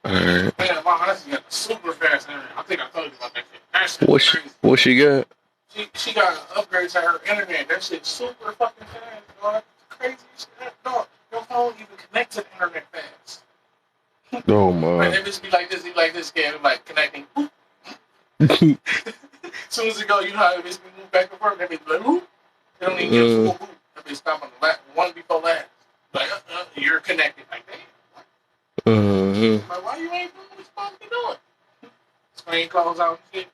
Alright. Man, my auntie got a super fast internet. I think I told you about that shit. That shit crazy. What she got? She got an upgrade to her internet. That shit's super fucking fast, dog. Crazy shit, dog. Your phone even connects to the internet fast. Oh Like, my. it just be like this, kid, like connecting. As soon as it go, you know how it just be move back and forth. That be like, whoop. They don't even get a full boot. That be stop on the last one before last. Like, you're connected. Like, damn. Like, why you ain't doing what you're supposed to be doing? Screen close out and shit.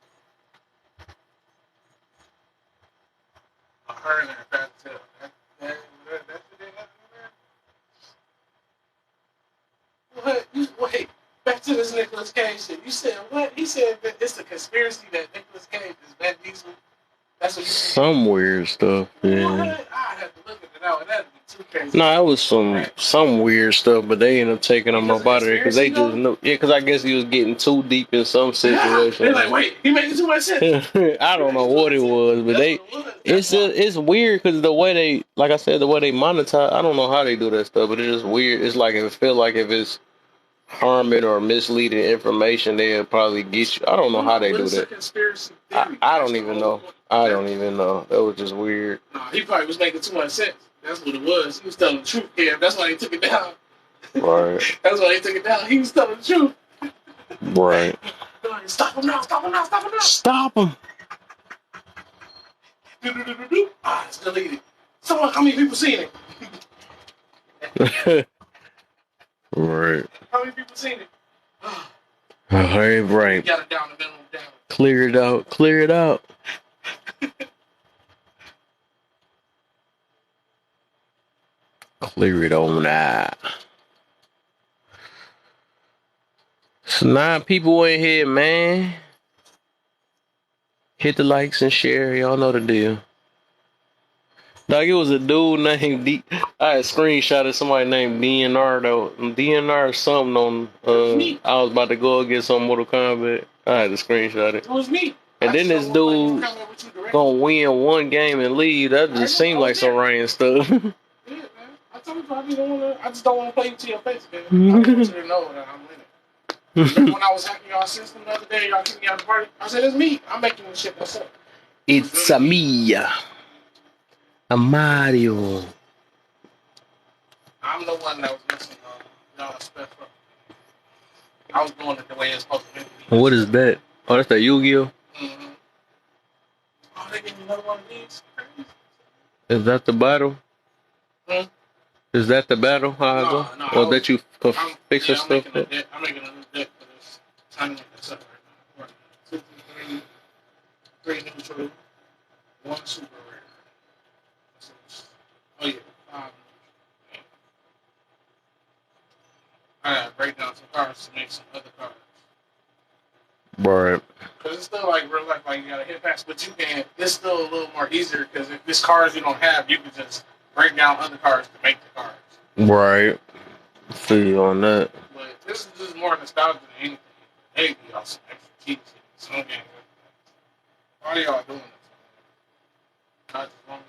I heard that fast as hell. That shit ain't nothing, man. What? Wait. Back to this Nicolas Cage shit. You said what? He said that it's a conspiracy that Nicolas Cage is Van Diesel. That's what you said. Some weird stuff, yeah. What? I had to look at it out. That'd be too crazy. No, it was some weird stuff, but they ended up taking him up out of there because they just knew. Yeah, because I guess he was getting too deep in some situation. They're like, wait, he making too much sense. I don't know what it was, but it's weird because the way they, like I said, the way they monetize. I don't know how they do that stuff, but it's just weird. It's like it feel like if it's harming or misleading information, they'll probably get you. I don't know how they do that. I don't even know. I don't even know. That was just weird. Nah, he probably was making too much sense. That's what it was. He was telling the truth. Yeah, that's why they took it down. Right. That's why they took it down. He was telling the truth. Right. Stop him now! Stop him now! Stop him now! Stop him! Ah, it's deleted. Someone, how many people seen it? Right. How many people seen it? Right. You got it down the middle down. Clear it out. Clear it out. Clear it on out. So 9 people in here, man. Hit the likes and share. Y'all know the deal. Dog, it was a dude named D. I had screenshotted somebody named DNR though. DNR something on. I was about to go against some Mortal Kombat. I had to screenshot it. It was me. And then this dude gonna win one game and leave. That just seemed like some Ryen stuff. Yeah, man. I told you I just don't want to play you to your face, man. I want you to know that I'm winning. Remember when I was hacking y'all system the other day, y'all kicked me out of the party? I said, it's me. I'm making this shit myself. It's a me. A Mario. I'm the one that was missing y'all special. I was doing it the way it's supposed to be. What is that? Oh, that's that Yu-Gi-Oh? Mm-hmm. Oh, they gave me another one of these? Is that the battle? Hmm? Is that the battle? How I go? No. Or that you fix your stuff? I'm making a new deck for this. Time to make this up right now. 3 neutral, 1 super rare. Oh, yeah. I gotta break down some cards to make some other cards. Right. Because it's still like real life, like you gotta hit pass, but you can. It's still a little more easier because if this cards you don't have, you can just break down other cards to make the cards. Right. Feel you on that. But this is just more nostalgia than anything. Maybe y'all some extra cheats in some games. Why are y'all doing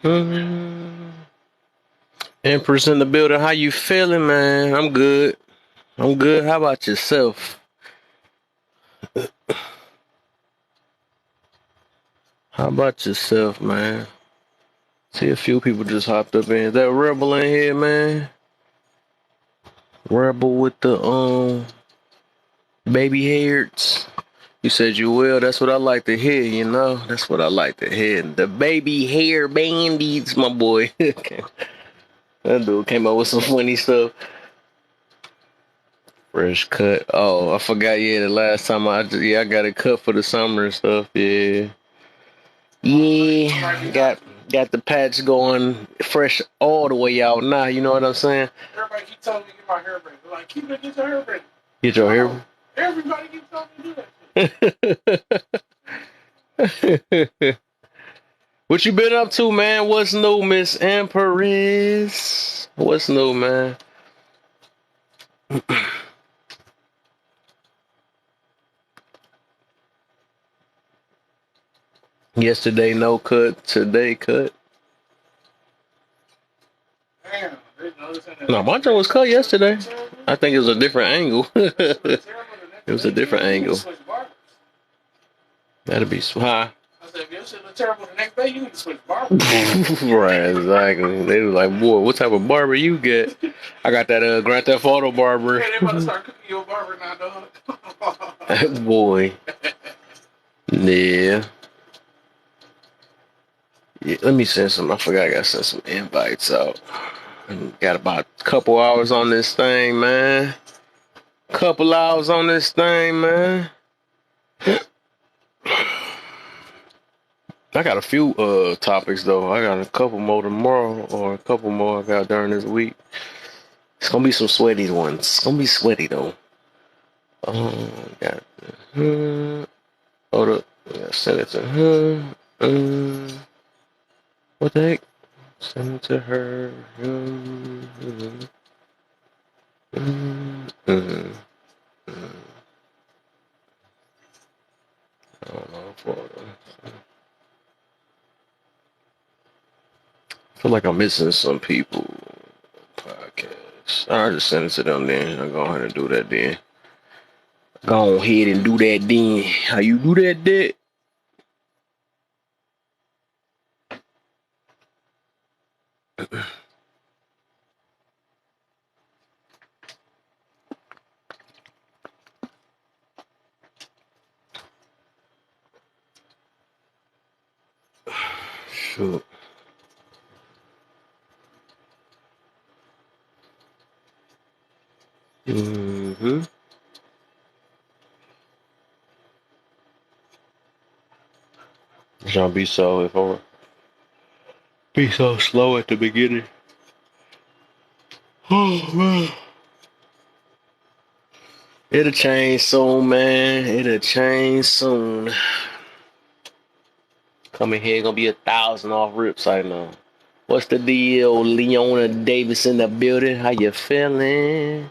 this? Empress in the building. How you feeling, man? I'm good. I'm good. How about yourself? How about yourself, man? See a few people just hopped up in. Is that Rebel in here, man? Rebel with the baby hairs. You said you will. That's what I like to hear, you know? That's what I like to hear. The baby hair bandits, my boy. That dude came up with some funny stuff. Fresh cut. Oh, I forgot. Yeah, the last time I got it cut for the summer and stuff. Yeah, got the patch going fresh all the way out now. You know what I'm saying? Everybody keep telling me to get my hair braided. They're like, keep it, get your hair braided. Get your hair. Everybody keeps telling me to do that shit. What you been up to, man? What's new, Miss Empress? What's new, man? Yesterday no cut, today cut. Damn, No, my joint was cut yesterday. I think it was a different angle. It was a different angle. That'd be high. I said, if your shit look terrible the next day, you need to switch barbers. Right, exactly. They was like, boy, what type of barber you get? I got that Grand Theft Auto barber. Yeah, they about to start cooking your barber now, dog. Boy. Yeah. Yeah. Let me send some. I forgot I got to send some invites out. Got about a couple hours on this thing, man. Couple hours on this thing, man. I got a few topics though. I got a couple more tomorrow, or a couple more I got during this week. It's gonna be some sweaty ones. It's gonna be sweaty though. Got hold up. Yeah, send it to her. What the heck? Send it to her. I don't know. I feel like I'm missing some people. Podcast. I'll just send it to them then. I'll go ahead and do that then. Go ahead and do that then. How you do that, Dick? Shoot. Mm-hmm. Y'all be so if I be so slow at the beginning. Oh man. It'll change soon, man. It'll change soon. Coming here gonna be 1,000 off rips right now. What's the deal? Leona Davis in the building. How you feeling?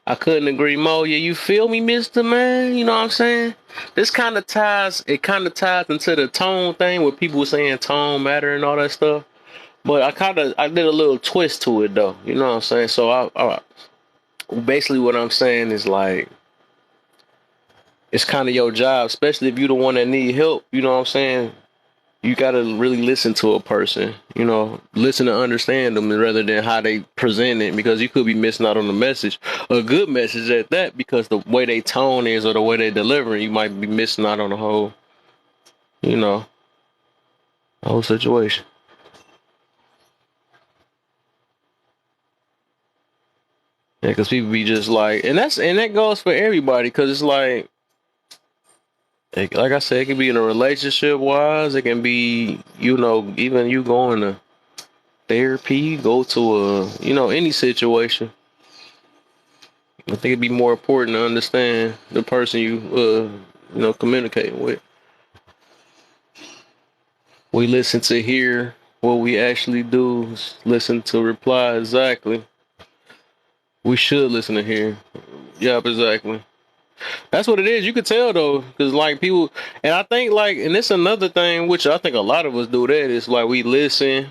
I couldn't agree more. Yeah, you feel me, Mr. Man? You know what I'm saying? This kind of ties into the tone thing where people were saying tone matter and all that stuff. But I did a little twist to it though. You know what I'm saying? So I basically what I'm saying is like, it's kind of your job, especially if you're the one that need help. You know what I'm saying? You got to really listen to a person, you know, listen to understand them rather than how they present it, because you could be missing out on the message, a good message at that, because the way they tone is or the way they deliver, you might be missing out on the whole, you know, whole situation. Yeah, because people be just like, and that goes for everybody, because it's like I said, it can be in a relationship wise, it can be, you know, even you going to therapy, go to any situation. I think it'd be more important to understand the person you communicating with. We listen to hear. What we actually do is listen to reply. Exactly. We should listen to hear. Yep, exactly. That's what it is. You could tell though, because like people, and I think like, and it's another thing which I think a lot of us do. That is like we listen,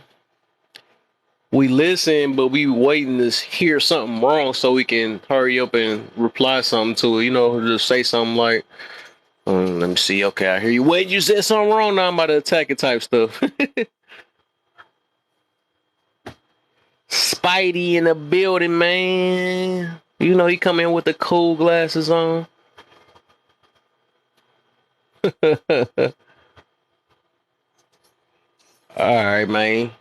but we waiting to hear something wrong so we can hurry up and reply something to it. You know, just say something like, let me see. Okay, I hear you. Wait, you said something wrong. Now I'm about to attack it type stuff. Spidey in the building, man. You know, he come in with the cool glasses on. All right, man.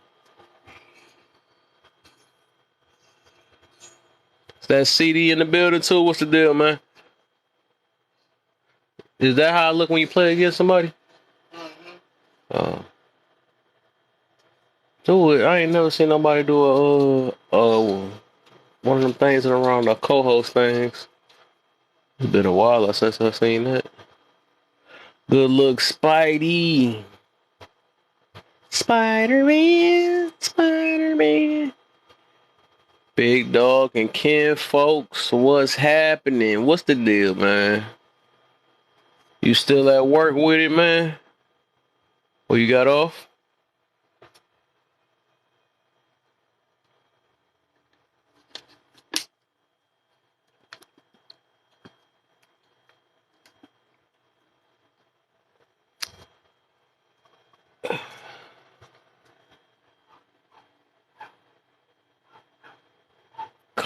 Is that CD in the building too? What's the deal, man? Is that how I look when you play against somebody? Mm-hmm. Oh. Do it. I ain't never seen nobody do one of them things around the co-host things. It's been a while since I've seen that. Good look, Spidey. Spider-Man. Spider-Man. Big Dog and Ken folks, what's happening? What's the deal, man? You still at work with it, man? Or you got off?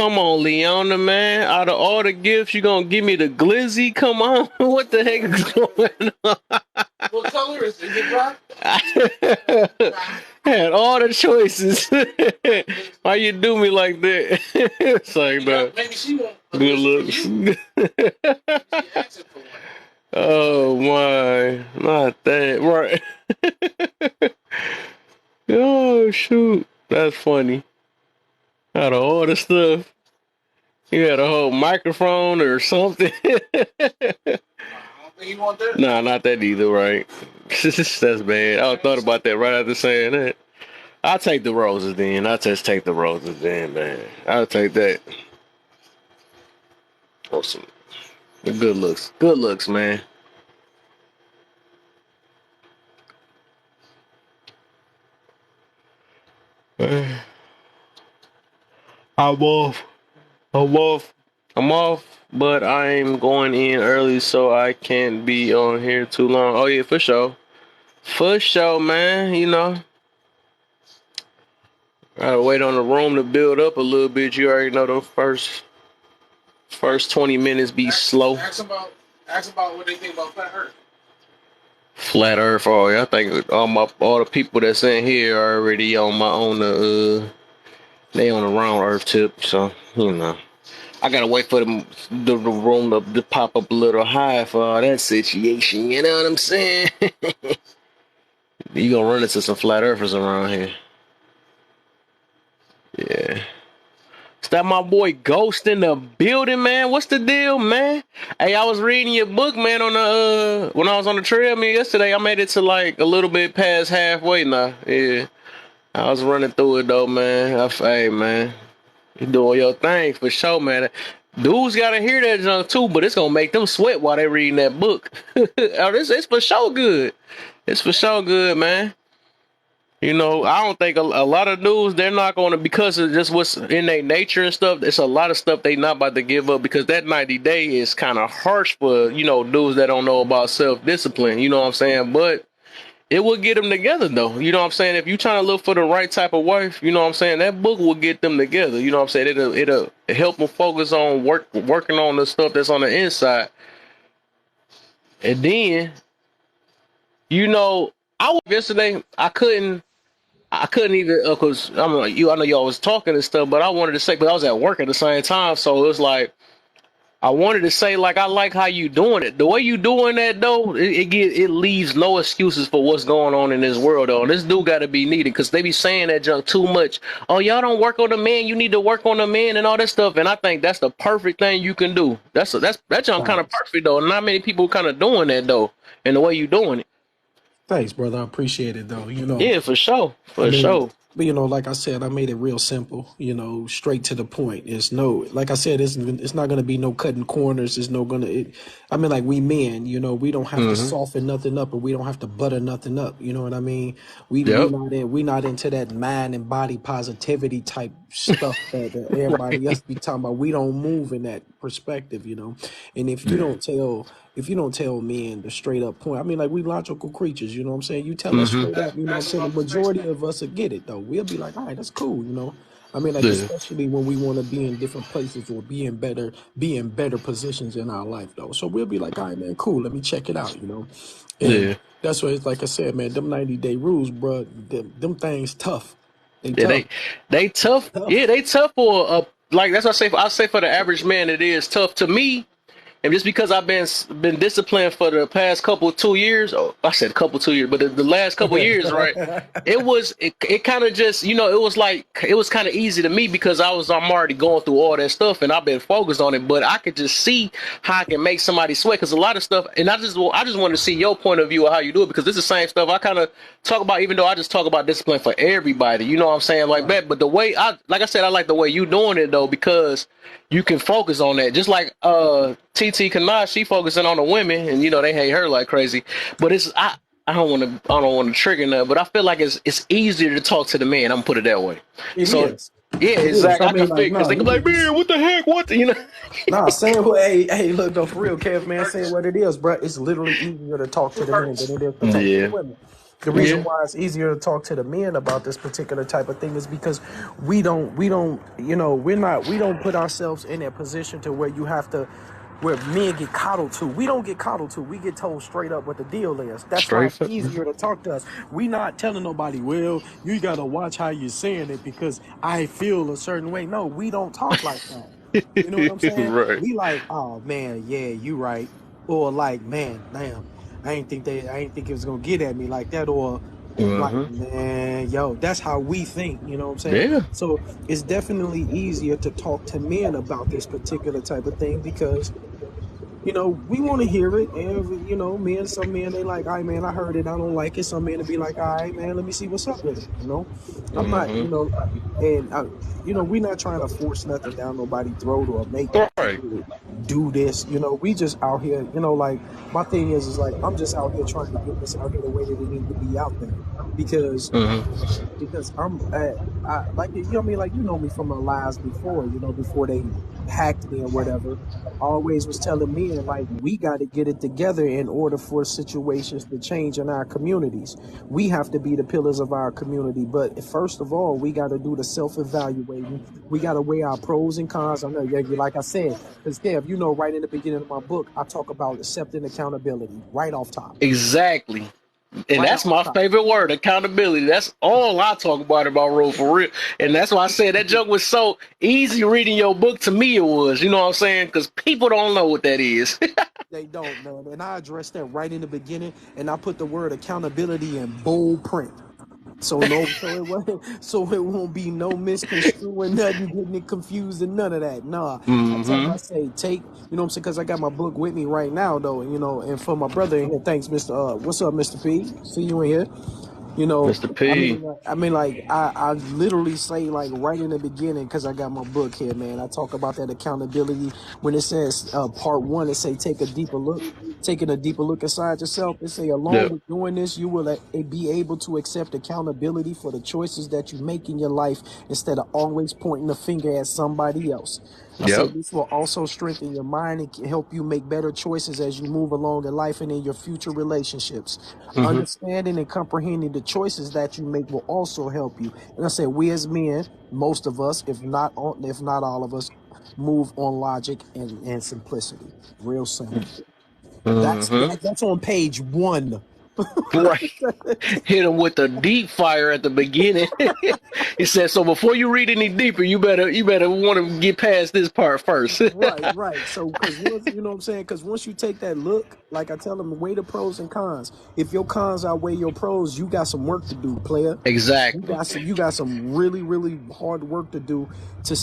come on, Leona, man. Out of all the gifts, you gonna give me the glizzy? Come on. What the heck is going on? What color is it? Is it black? Had all the choices. Why you do me like that? It's like, maybe she won't. Good looks. Oh my, not that. Right. Oh shoot. That's funny. Out of all the stuff. You had a whole microphone or something. I don't think you want that. Nah, not that either, right? That's bad. I thought about that right after saying that. I'll take the roses then. I'll just take the roses then, man. I'll take that. Awesome. Good looks. Good looks, man. I'm off. I'm off. I'm off, but I'm going in early, so I can't be on here too long. Oh, yeah, for sure. For sure, man. You know. Gotta wait on the room to build up a little bit. You already know the first 20 minutes be slow. Ask about what they think about flat Earth. Flat Earth, oh yeah, I think all the people that's in here are already on the they on the round Earth tip, so you know. I gotta wait for the room to pop up a little high for all that situation. You know what I'm saying? You gonna run into some flat earthers around here. Yeah. Is that my boy Ghost in the building, man? What's the deal, man? Hey, I was reading your book, man, on the when I was on the trail yesterday. I made it to like a little bit past halfway now. Yeah. I was running through it though, man. Hey, man. You doing your thing for sure, man. Dudes gotta hear that junk too, but it's gonna make them sweat while they reading that book. It's for sure good. It's for sure good, man. You know, I don't think a lot of dudes, they're not going to, because of just what's in their nature and stuff, it's a lot of stuff they not about to give up, because that 90 day is kind of harsh for, you know, dudes that don't know about self-discipline, you know what I'm saying? But it will get them together, though. You know what I'm saying? If you're trying to look for the right type of wife, you know what I'm saying? That book will get them together. You know what I'm saying? It'll help them focus on working on the stuff that's on the inside. And then, you know, yesterday, I couldn't even, because I know y'all was talking and stuff, but I wanted to say, but I was at work at the same time, so it was like, I wanted to say, like, I like how you doing it. The way you doing that, though, it leaves no excuses for what's going on in this world, though. This dude got to be needed, because they be saying that junk too much. Oh, y'all don't work on the man. You need to work on the man and all that stuff, and I think that's the perfect thing you can do. That junk kind of perfect, though. Not many people kind of doing that, though, and the way you doing it. Thanks, brother. I appreciate it, though. You know. Yeah, for sure. For sure. But, you know, like I said, I made it real simple, you know, straight to the point. Like I said, it's not going to be no cutting corners. There's no going to, like we men, you know, we don't have to soften nothing up, and we don't have to butter nothing up. You know what I mean? We not into that mind and body positivity type stuff that everybody else be talking about. We don't move in that perspective, you know. And if you don't tell men the straight up point, like, we logical creatures, you know what I'm saying? You tell us straight up, you know what I'm saying? The majority of us will get it, though. We'll be like, all right, that's cool, you know? Especially when we want to be in different places or be in better positions in our life, though. So we'll be like, all right, man, cool, let me check it out, you know? And that's why it's like I said, man, them 90-day rules, bro, them things tough. They tough. Yeah, they tough for like, that's what I say for the average man, it is tough. To me, and just because I've been disciplined for the past 2 years, I said 2 years, but the last couple years, right? It kind of just, you know, it was kind of easy to me, because I'm already going through all that stuff, and I've been focused on it. But I could just see how I can make somebody sweat, because a lot of stuff, and I just want to see your point of view of how you do it, because it's the same stuff I kind of talk about, even though I just talk about discipline for everybody. You know what I'm saying, like that. But the way I like the way you doing it, though, because you can focus on that. Just like TT Kanaj, she focusing on the women, and you know they hate her like crazy. But I don't want to trigger nothing, but I feel like it's easier to talk to the man. I'm gonna put it that way. It is. Yeah, exactly. I can figure, because they can be like, man, what the heck? What the, you know? Nah, saying what? Hey, look though, for real, Kev, man, saying what it is, bro. It's literally easier to talk to the men than it is to talk to the women. The reason Yeah. why it's easier to talk to the men about this particular type of thing is because we don't put ourselves in that position to where you have to, where men get coddled to. We don't get coddled to. We get told straight up what the deal is. That's why Straight it's easier to talk to us. We not telling nobody, well, you gotta watch how you're saying it because I feel a certain way. No, we don't talk like that. You know what I'm saying? right. We like, oh man, yeah, you right. Or like, man, damn, I ain't think it was gonna get at me like that. Or like, Mm-hmm. man, yo, that's how we think. You know what I'm saying? Yeah. So it's definitely easier to talk to men about this particular type of thing because we want to hear it. And, some men, they like, all right, man, I heard it. I don't like it. Some men will be like, all right, man, let me see what's up with it. I'm not, Mm-hmm. and, we're not trying to force nothing down nobody's throat or make Right. people do this. We just out here, like, my thing is like, I'm just out here trying to get this out here the way that it needs to be out there. Because Mm-hmm. I like what I mean, like me from my lives before, before they hacked me or whatever. I always was telling me and like we got to get it together in order for situations to change in our communities. We have to be the pillars of our community, but first of all, we got to do the self-evaluating. We got to weigh our pros and cons. I know, yeah, like I said, because Kev, right in the beginning of my book, I talk about accepting accountability right off top, Exactly. And right that's off my top. favorite word, accountability. That's all I talk about Road for real. And that's why I said that joke was so easy reading your book to me. It was, you know what I'm saying? Because people don't know what that is. They don't, man. And I addressed that right in the beginning, and I put the word accountability in bold print. So it won't be no misconstruing nothing, getting it confused and none of that. Nah, I tell them, Mm-hmm. I say take, what I'm saying, because I got my book with me right now though, and for my brother in here, thanks, Mister. What's up, Mister P? See you in here. Mr. P. I literally say like right in the beginning because I got my book here, man. I talk about that accountability when it says part one. It say take a deeper look, taking a deeper look inside yourself. It say along Yep. with doing this, you will be able to accept accountability for the choices that you make in your life instead of always pointing the finger at somebody else. I say Yep. this will also strengthen your mind and can help you make better choices as you move along in life and in your future relationships. Mm-hmm. Understanding and comprehending the choices that you make will also help you. And I said, we as men, most of us, if not all of us, move on logic and simplicity. Real simple. Mm-hmm. That's on page one. Right. Hit him with the deep fire at the beginning. He said, so before you read any deeper, you better want to get past this part first. Right, right. So, because once you know what I'm saying, because once you take that look, like I tell them, weigh the pros and cons. If your cons outweigh your pros, you got some work to do, player. Exactly. You got some really really hard work to do to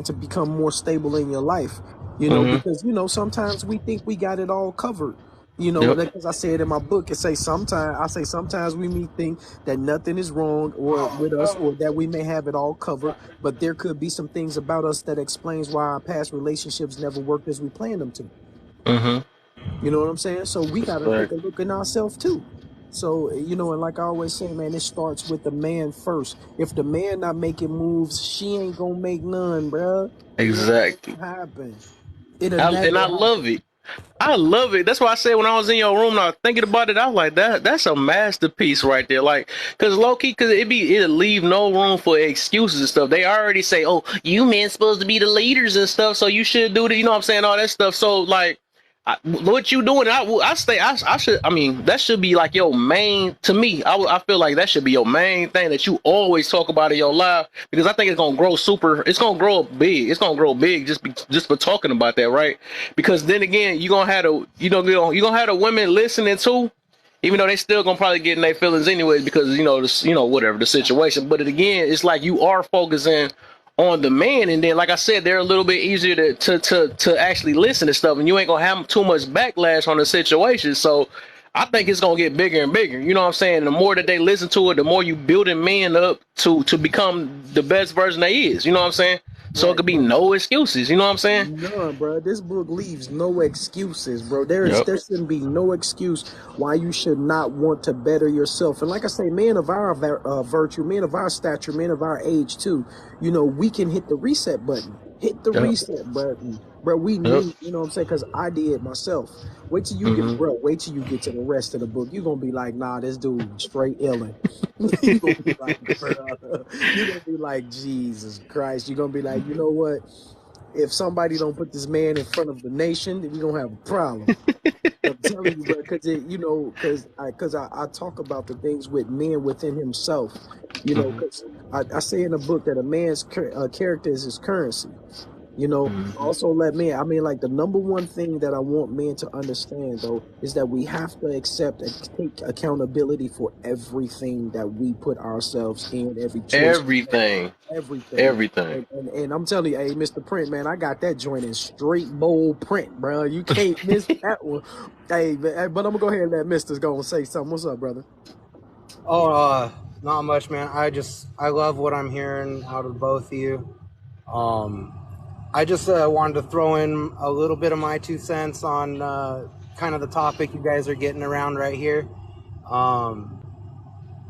to become more stable in your life. Mm-hmm. Because sometimes we think we got it all covered. Yep. Because I said in my book, sometimes we may think that nothing is wrong or with us or that we may have it all covered, but there could be some things about us that explains why our past relationships never worked as we planned them to. Mm-hmm. You know what I'm saying? So we got to take Right. a look in ourselves too. So, and like I always say, man, it starts with the man first. If the man not making moves, she ain't gonna make none, bruh. It ain't Exactly. gonna happen. It'll And I never love happen. it. I love it. That's why I said when I was in your room, and I was thinking about it, I was like, that's a masterpiece right there. Like, cause low key, cause it'll leave no room for excuses and stuff. They already say, oh, you men supposed to be the leaders and stuff, so you should do the, you know what I'm saying, all that stuff. So like, what you doing? I should. I mean, that should be like your main. To me, I feel like that should be your main thing that you always talk about in your life because I think it's gonna grow super. It's gonna grow big. It's gonna grow big just for talking about that, right? Because then again, you gonna have the women listening too, even though they still gonna probably get in their feelings anyways because whatever the situation. But again, it's like you are focusing on the man, and then like I said, they're a little bit easier to actually listen to stuff, and you ain't gonna have too much backlash on the situation. So I think it's gonna get bigger and bigger. You know what I'm saying? The more that they listen to it, the more you building men up to become the best version they is. You know what I'm saying? So it Right, could be right. no excuses. You know what I'm saying? None, bro. This book leaves no excuses, bro. Yep. There shouldn't be no excuse why you should not want to better yourself. And like I say, men of our virtue, men of our stature, men of our age too. We can hit the reset button. Hit the Yep. reset button, bro. We Yep. need, you know what I'm saying? Because I did myself. Wait till you get, Mm-hmm. bro. Wait till you get to the rest of the book. You're gonna be like, nah, this dude straight illin'. You gonna be like, bro. You gonna be like, Jesus Christ. You're gonna be like, you know what? If somebody don't put this man in front of the nation, then we gonna have a problem. I'm telling you, bro, because you know, I talk about the things with men within himself, you know, Mm-hmm. because I say in the book that a man's character is his currency. You know, Mm-hmm. also let men. I mean, like the number one thing that I want men to understand though is that we have to accept and take accountability for everything that we put ourselves in, every choice we make, Everything. everything. Everything. And I'm telling you, hey, Mr. Print, man, I got that joint in straight bold print, bro. You can't miss that one. Hey, but I'm gonna go ahead and let Mister's go and say something. What's up, brother? Oh, not much, man. I love what I'm hearing out of both of you. Um, I just wanted to throw in a little bit of my 2 cents on kind of the topic you guys are getting around right here. Um,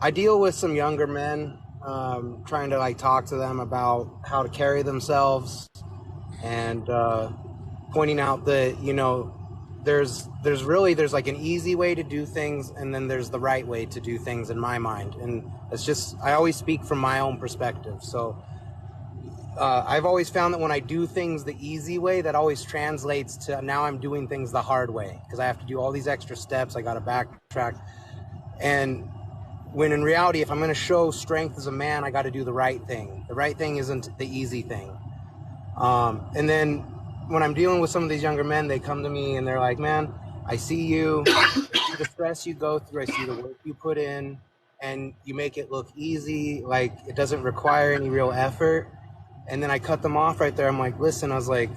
I deal with some younger men, trying to like talk to them about how to carry themselves and pointing out that there's like an easy way to do things and then there's the right way to do things in my mind, and it's just I always speak from my own perspective. So I've always found that when I do things the easy way, that always translates to now I'm doing things the hard way because I have to do all these extra steps. I got to backtrack. And when in reality, if I'm going to show strength as a man, I got to do the right thing. The right thing isn't the easy thing. And then when I'm dealing with some of these younger men, they come to me and they're like, man, I see you, I see the stress you go through, I see the work you put in, and you make it look easy, like it doesn't require any real effort. And then I cut them off right there. I'm like, listen, I was like,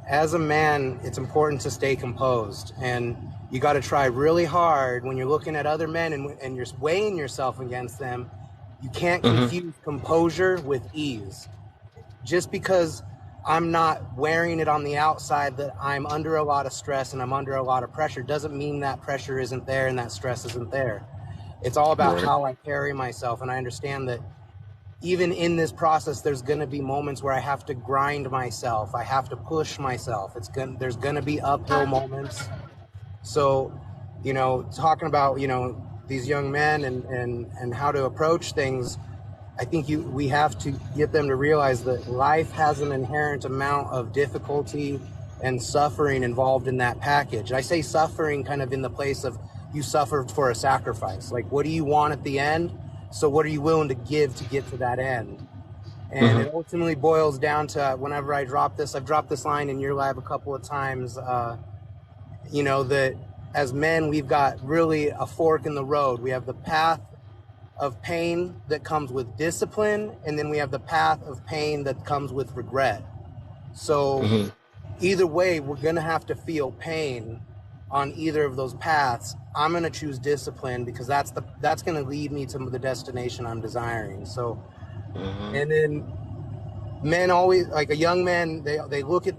as a man, it's important to stay composed. And you got to try really hard when you're looking at other men and you're weighing yourself against them. You can't Mm-hmm. confuse composure with ease. Just because I'm not wearing it on the outside that I'm under a lot of stress and I'm under a lot of pressure doesn't mean that pressure isn't there and that stress isn't there. It's all about Right. how I carry myself. And I understand that even in this process, there's going to be moments where I have to grind myself. I have to push myself. There's going to be uphill moments. So, talking about, these young men and how to approach things, I think we have to get them to realize that life has an inherent amount of difficulty and suffering involved in that package. I say suffering kind of in the place of you suffered for a sacrifice. Like, what do you want at the end? So what are you willing to give to get to that end? And it Mm-hmm. ultimately boils down to whenever I've dropped this line in your lab a couple of times, that as men, we've got really a fork in the road. We have the path of pain that comes with discipline, and then we have the path of pain that comes with regret. So Mm-hmm. either way, we're going to have to feel pain on either of those paths. I'm going to choose discipline because that's going to lead me to the destination I'm desiring. So, Mm-hmm. and then men always, like a young man, they look at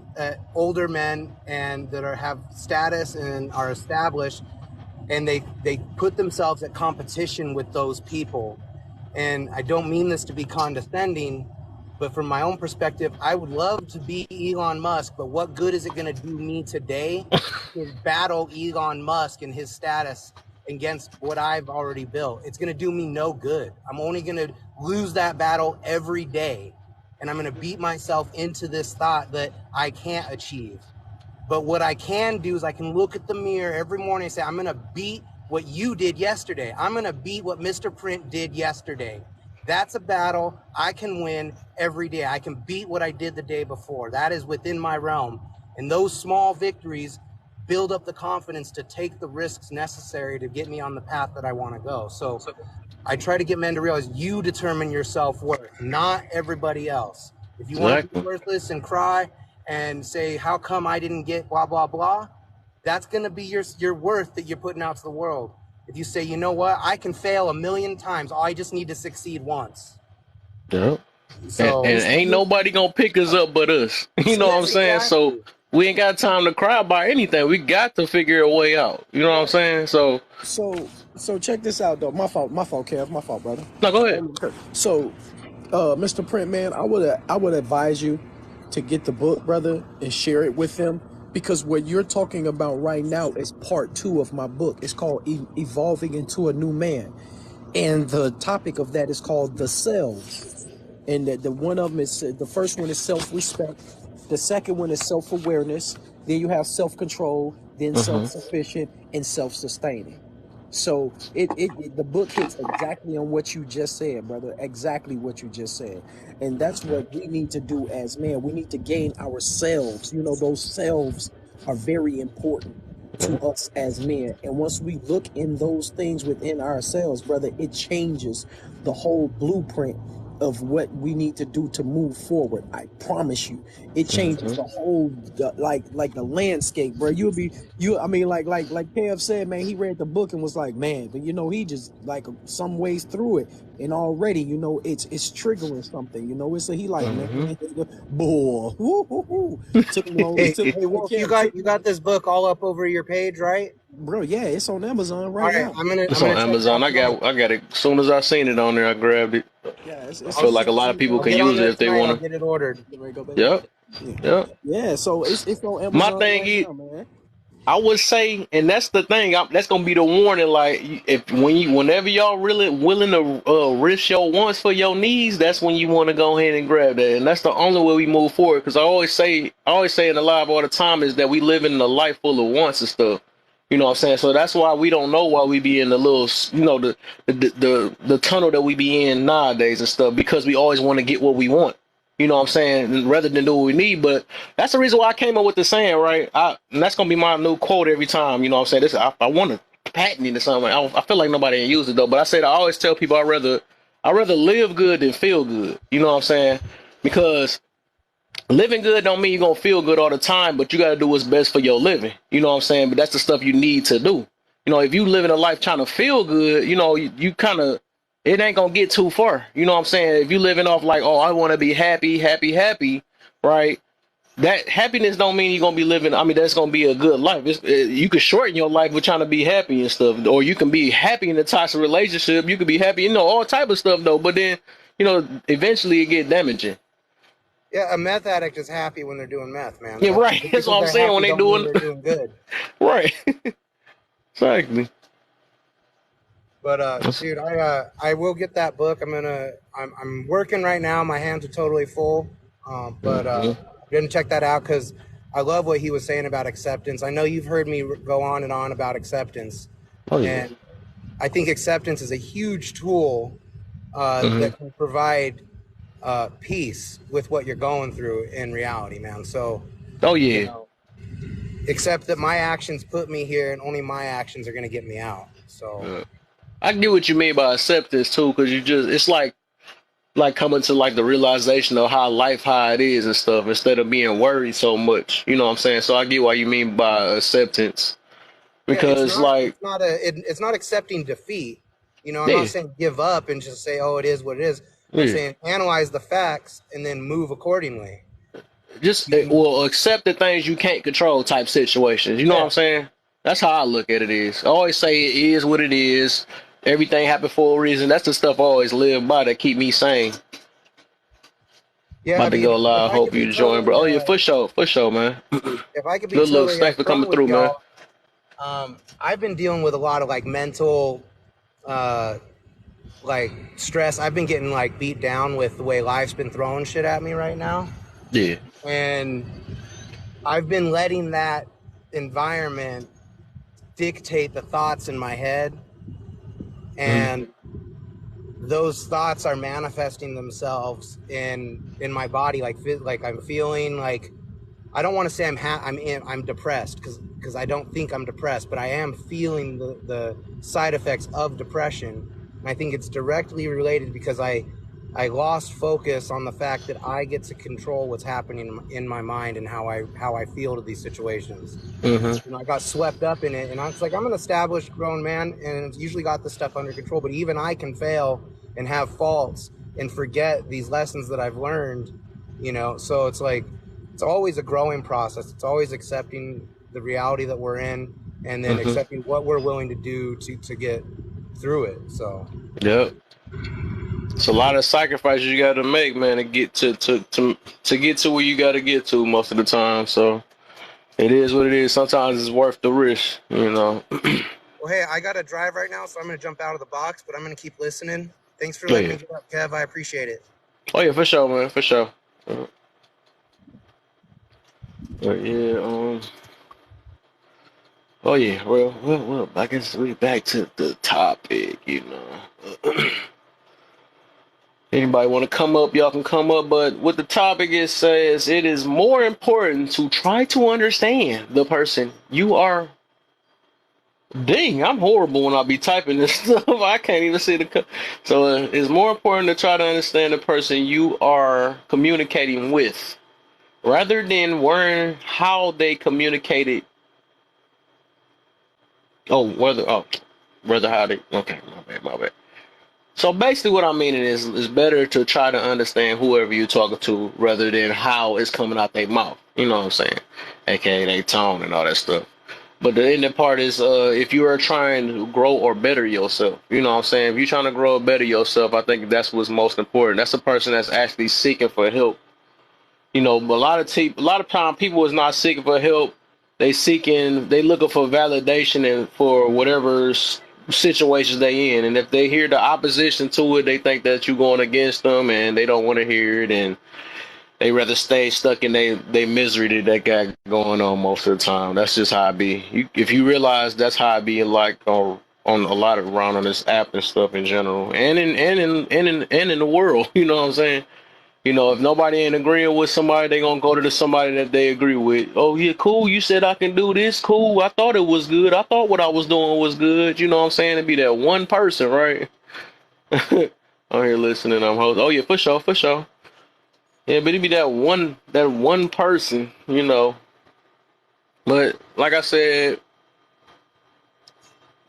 older men and that have status and are established, and they put themselves at competition with those people. And I don't mean this to be condescending, but from my own perspective, I would love to be Elon Musk, but what good is it going to do me today to battle Elon Musk and his status against what I've already built? It's going to do me no good. I'm only going to lose that battle every day. And I'm going to beat myself into this thought that I can't achieve. But what I can do is I can look at the mirror every morning and say, I'm going to beat what you did yesterday. I'm going to beat what Mr. Print did yesterday. That's a battle I can win every day. I can beat what I did the day before. That is within my realm. And those small victories build up the confidence to take the risks necessary to get me on the path that I want to go. So I try to get men to realize you determine your self-worth, not everybody else. If you want to be Exactly. worthless and cry and say, how come I didn't get blah, blah, blah, that's going to be your worth that you're putting out to the world. If you say, you know what, I can fail 1,000,000 times. I just need to succeed once. Yep. So, And ain't nobody gonna pick us up but us. You know what I'm saying? So exactly. we ain't got time to cry about anything. We got to figure a way out. You know what I'm saying? So So check this out though. My fault, Kev. My fault, brother. no, go ahead. So, Mr. Print, man, I would advise you to get the book, brother, and share it with them. Because what you're talking about right now is part 2 of my book. It's called Evolving into a New Man. And the topic of that is called the selves. And the one of them is, the first one is self-respect. The second one is self-awareness. Then you have self-control, then self-sufficient, and self-sustaining. So the book hits exactly on what you just said, brother. Exactly what you just said. And that's what we need to do as men. We need to gain ourselves. You know, those selves are very important to us as men. And once we look in those things within ourselves, brother, it changes the whole blueprint of what we need to do to move forward. I promise you, it changes the whole like the landscape, bro. I mean, like Kev said, man, he read the book and was like, man, but you know, he just like some ways through it, and already, you know, it's triggering something, you know. It's he like, man, boy, Hey, Wolf, you got this book all up over your page, right? bro. Yeah, it's on Amazon right All right, now. It's I'm on gonna check it Amazon. out I tonight. got it. As soon as I seen it on there, I grabbed it. Yeah, I feel like a lot of people I'll can get on use it there if they tonight. I'll want get it ordered. to. Yep. Yep. Yeah, so it's on My Amazon thing right is, now, man. I would say, and that's the thing. That's gonna be the warning. Like, whenever y'all really willing to risk your wants for your needs, that's when you want to go ahead and grab that. And that's the only way we move forward. Because I always say in the live all the time is that we live in a life full of wants and stuff. You know what I'm saying? So that's why we don't know why we be in the little, you know, the tunnel that we be in nowadays and stuff, because we always want to get what we want. You know what I'm saying? Rather than do what we need. But that's the reason why I came up with the saying, right? And that's gonna be my new quote every time. You know what I'm saying? I want to patent it or something. I feel like nobody ain't use it though. But I always tell people I rather live good than feel good. You know what I'm saying? Because living good don't mean you're gonna feel good all the time, but you gotta do what's best for your living. You know what I'm saying? But that's the stuff you need to do. You know, if you living a life trying to feel good, you know, you kind of, it ain't gonna get too far. You know what I'm saying? If you living off like, oh, I want to be happy, happy, happy, right? That happiness don't mean you're gonna be living. I mean, that's gonna be a good life. You could shorten your life with trying to be happy and stuff, or you can be happy in a toxic relationship. You could be happy, you know, all type of stuff though. But then, you know, eventually it get damaging. Yeah, a meth addict is happy when they're doing meth, man. Yeah, right. Just That's because what I'm they're saying. happy When they don't mean doing they're doing good. right, exactly. But dude, I will get that book. I'm working right now. My hands are totally full. But I'm gonna check that out because I love what he was saying about acceptance. I know you've heard me go on and on about acceptance, Oh yeah. and I think acceptance is a huge tool that can provide peace with what you're going through in reality, man. So, Oh you yeah. know, accept that my actions put me here, and only my actions are gonna get me out. So. I get what you mean by acceptance too, because it's like coming to like the realization of how it is and stuff instead of being worried so much. You know what I'm saying? So I get what you mean by acceptance, Yeah, because like it's not accepting defeat. You know, I'm yeah, not saying give up and just say, oh, it is what it is. I'm yeah. saying analyze the facts and then move accordingly. Just You know? well, accept the things you can't control type situations. You know what Yeah, I'm saying? That's how I look at it. I always say it is what it is. Everything happened for a reason. That's the stuff I always live by that keep me sane. yeah. I About to mean, go if live. I Hope could be you join, totally, bro. Oh yeah, for sure, man. if I could be Look, totally thanks for upfront coming with through, man. y'all, I've been dealing with a lot of like mental, like stress. I've been getting like beat down with the way life's been throwing shit at me right now, Yeah. and I've been letting that environment dictate the thoughts in my head, and those thoughts are manifesting themselves in my body, like I'm feeling like, I don't want to say I'm depressed because I don't think I'm depressed, but I am feeling the side effects of depression, and I think it's directly related because I lost focus on the fact that I get to control what's happening in my mind and how I feel to these situations. You know, I got swept up in it, and I was like, I'm an established grown man and usually got this stuff under control, but even I can fail and have faults and forget these lessons that I've learned, you know. So it's like, it's always a growing process. It's always accepting the reality that we're in, and then accepting what we're willing to do to get through it. So Yep. It's a lot of sacrifices you got to make, man, to get to get to where you got to get to most of the time. So it is what it is. Sometimes it's worth the risk, you know. Well, hey, I got to drive right now, so I'm going to jump out of the box, but I'm going to keep listening. Thanks for Oh letting yeah, me get up, Kev. I appreciate it. oh yeah, for sure, man, for sure. But yeah, oh yeah, well, I guess we back to the topic, you know. Anybody want to come up, y'all can come up. But with the topic, it says it is more important to try to understand the person you are. Dang, I'm horrible when I be typing this stuff. I can't even see so it's more important to try to understand the person you are communicating with, rather than worrying how they communicated. Rather how they. Okay, my bad. So basically, what I'm meaning is it's better to try to understand whoever you're talking to rather than how it's coming out their mouth. You know what I'm saying? AKA they tone and all that stuff. But the ending part is if you are trying to grow or better yourself, you know what I'm saying? If you're trying to grow or better yourself, I think that's what's most important. That's the person that's actually seeking for help. You know, a lot of time people is not seeking for help. They looking for validation and for whatever situations they in. And if they hear the opposition to it, they think that you're going against them and they don't want to hear it. And they rather stay stuck in they misery that they got going on most of the time. That's just how I be. If you realize that's how I be like on a lot of around on this app and stuff in general, and in the world. You know what I'm saying? You know, if nobody ain't agreeing with somebody, they gonna go to somebody that they agree with. Oh yeah, cool. You said I can do this. Cool. I thought it was good. I thought what I was doing was good. You know what I'm saying? It'd be that one person, right? I'm here listening. I'm host. Oh yeah, for sure, for sure. Yeah, but it'd be that one person, you know. But like I said,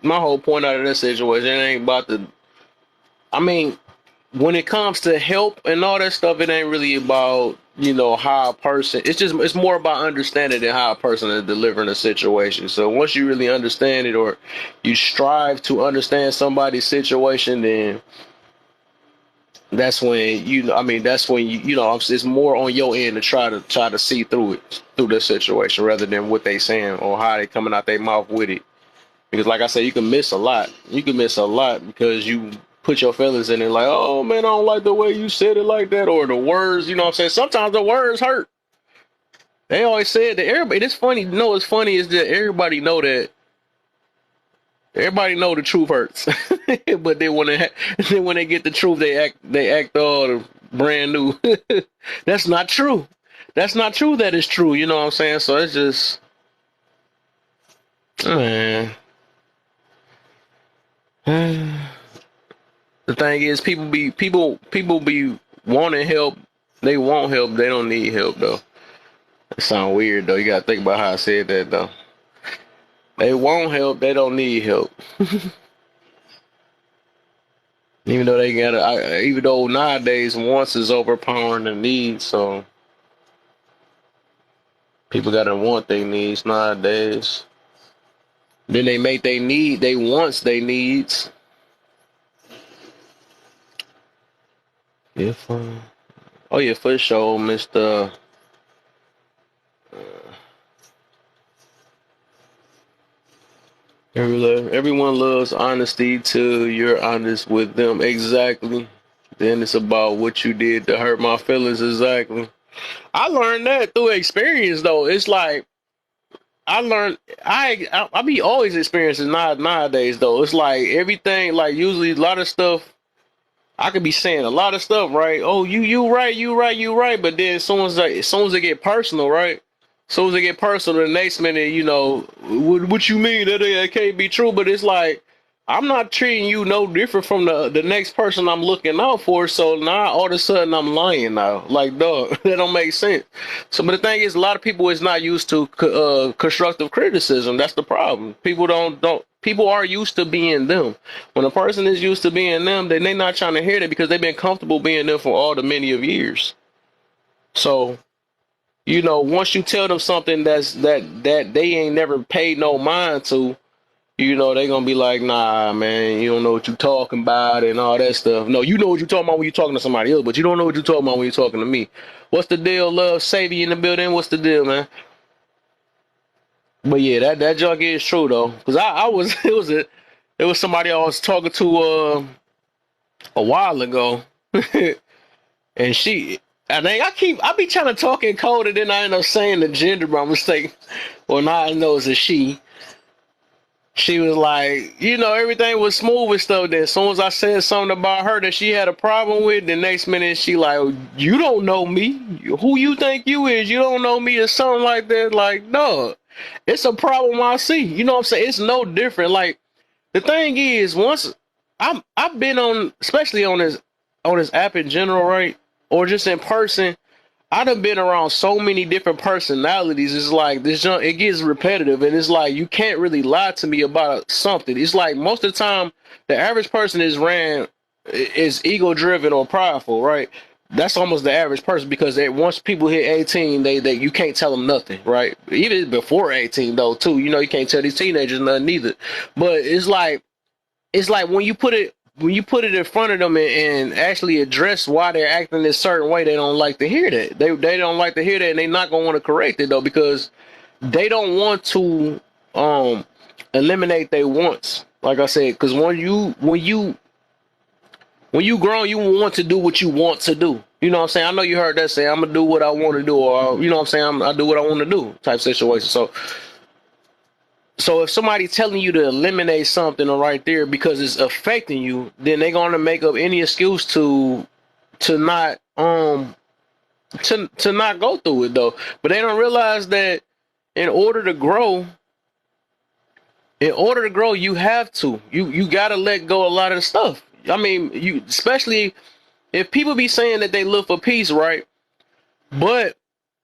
my whole point out of this situation, it ain't about the. I mean, when it comes to help and all that stuff, it ain't really about how a person. It's more about understanding than how a person is delivering a situation. So once you really understand it, or you strive to understand somebody's situation, then that's when it's more on your end to try to see through the situation rather than what they saying or how they coming out their mouth with it. Because like I said, you can miss a lot. You can miss a lot because you put your feelings in it, like, oh man, I don't like the way you said it like that, or the words. You know what I'm saying? Sometimes the words hurt. They always said that everybody. It's funny. No, what's funny is that everybody know the truth hurts, but then when they get the truth, they act all brand new. That's not true. That's not true. That is true. You know what I'm saying? So it's just, man. The thing is, people be wanting help. They want help. They don't need help though. It sounds weird though. You gotta think about how I said that though. They want help. They don't need help. Even though nowadays wants is overpowering the needs, so people gotta want their needs nowadays. Then they make they wants they needs. If oh yeah, for sure, Mister. Everyone loves honesty till you're honest with them. Exactly. Then it's about what you did to hurt my feelings. Exactly. I learned that through experience, though. It's like I learned. I be always experiencing nowadays, though. It's like everything. Like usually, a lot of stuff. I could be saying a lot of stuff, right? Oh, you right, you right, you right. But then as soon as it get personal, right? As soon as it get personal, the next minute, what you mean that can't be true? But it's like I'm not treating you no different from the next person I'm looking out for. So now all of a sudden I'm lying now. Like, dog, that don't make sense. So, but the thing is, a lot of people is not used to constructive criticism. That's the problem. People don't. People are used to being them. When a person is used to being them, then they're not trying to hear that because they've been comfortable being them for all the many of years. So, once you tell them something that they ain't never paid no mind to, you know, they gonna be like, nah, man, you don't know what you talking about and all that stuff. No, you know what you talking about when you talking to somebody else, but you don't know what you talking about when you talking to me. What's the deal, Love Savvy in the building? What's the deal, man? But yeah, that junk is true though, cause I was it was somebody I was talking to a while ago, and I think I be trying to talk in code and then I end up saying the gender by mistake. Well, now I know it's a she. She was like, you know, everything was smooth and stuff. Then as soon as I said something about her that she had a problem with, the next minute she like, you don't know me. Who you think you is? You don't know me or something like that. Like, no, it's a problem I see. You know what I'm saying? It's no different. Like, the thing is, once I've been on, especially on this app in general, right? Or just in person, I done been around so many different personalities. It's like this junk, it gets repetitive, and it's like you can't really lie to me about something. It's like most of the time, the average person is ego driven or prideful, right? That's almost the average person because once people hit 18, they you can't tell them nothing, right? Even before 18 though, too. You know, you can't tell these teenagers nothing either. But it's like when you put it in front of them and actually address why they're acting this certain way, they don't like to hear that. They don't like to hear that, and they're not gonna want to correct it though because they don't want to eliminate their wants. Like I said, because when you grown, you want to do what you want to do. You know what I'm saying? I know you heard that say, "I'm gonna do what I want to do," or you know what I'm saying, I do what I want to do type situation. So if somebody telling you to eliminate something right there because it's affecting you, then they're gonna make up any excuse to not to not go through it though. But they don't realize that in order to grow, you have to. You gotta let go a lot of the stuff. I mean, you especially if people be saying that they look for peace, right? But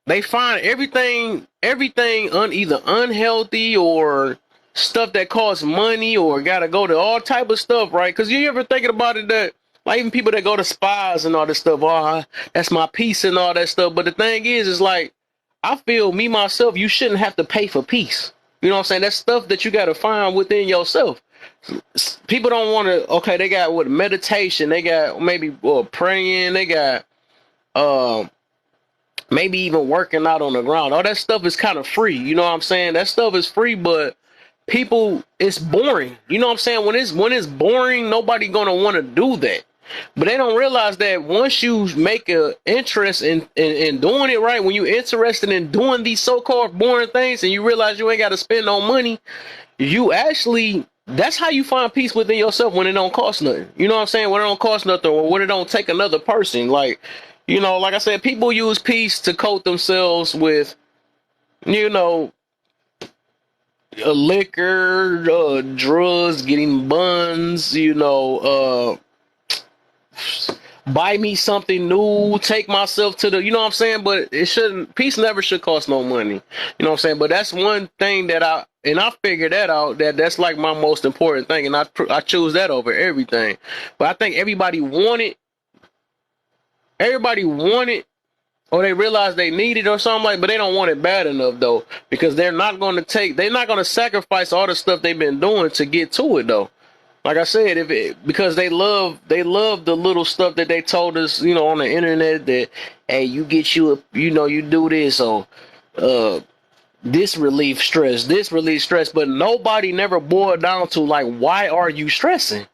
they find everything either unhealthy or stuff that costs money or gotta go to all type of stuff, right? Because you ever thinking about it that like even people that go to spas and all this stuff, oh, that's my peace and all that stuff. But the thing is like I feel me myself, you shouldn't have to pay for peace. You know what I'm saying? That's stuff that you gotta find within yourself. People don't want to. Okay, they got what meditation, they got maybe praying, they got maybe even working out on the ground. All that stuff is kind of free. You know what I'm saying? That stuff is free, but it's boring. You know what I'm saying? When it's boring, nobody gonna want to do that. But they don't realize that once you make an interest in doing it right, when you're interested in doing these so-called boring things and you realize you ain't got to spend no money, that's how you find peace within yourself when it don't cost nothing. You know what I'm saying? When it don't cost nothing or when it don't take another person. Like, you know, like I said, people use peace to coat themselves with, you know, liquor, drugs, getting buns, you know, buy me something new, take myself to you know what I'm saying? But peace never should cost no money. You know what I'm saying? But that's one thing that I figured that out, that's like my most important thing. And I choose that over everything. But I think everybody want it, or they realize they need it or something like, but they don't want it bad enough though, because they're not going to sacrifice all the stuff they've been doing to get to it though. Like I said, because they love the little stuff that they told us, you know, on the internet that, hey, you do this or this relief stress, but nobody never boiled down to like, why are you stressing?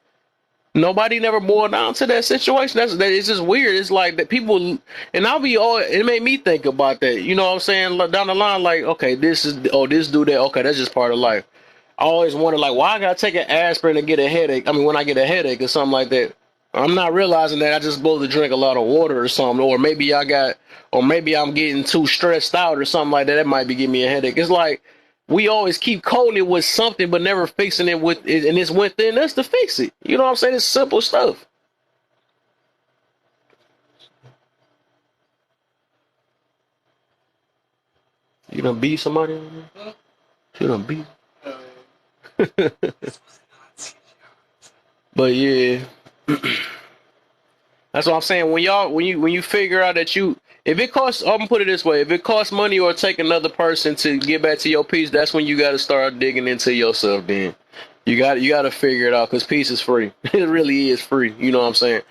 Nobody never boiled down to that situation. It's just weird. It's like that people, and it made me think about that. You know what I'm saying? Down the line, like, okay, this do that. Okay, that's just part of life. I always wondered, like, why I gotta take an aspirin to get a headache? I mean, when I get a headache or something like that, I'm not realizing that I just supposed to drink a lot of water or something, or maybe I'm getting too stressed out or something like that. That might be giving me a headache. It's like we always keep coding it with something, but never fixing it with it, and it's within us to fix it. You know what I'm saying? It's simple stuff. You done beat somebody on there? You done beat. But yeah, that's what I'm saying. When you figure out that if it costs, I'm gonna put it this way: if it costs money or take another person to get back to your peace, that's when you got to start digging into yourself. Then, You got to figure it out because peace is free. It really is free. You know what I'm saying?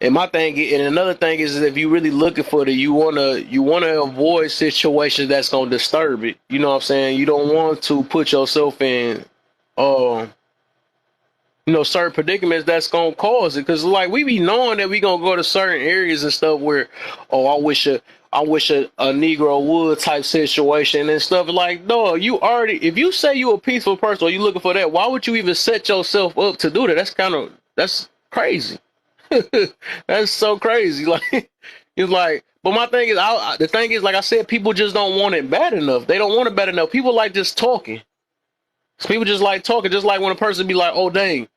And my thing, and another thing is, if you really looking for it, you wanna avoid situations that's gonna disturb it. You know what I'm saying? You don't want to put yourself in, certain predicaments that's gonna cause it. Because like we be knowing that we gonna go to certain areas and stuff where, oh, I wish a Negro would type situation and stuff like, no, you already, if you say you a peaceful person or you looking for that, why would you even set yourself up to do that? That's crazy. That's so crazy. Like, it's like, but my thing is, the thing is, like I said, people just don't want it bad enough. They don't want it bad enough. People like just talking. People just like talking. Just like when a person be like, "Oh dang,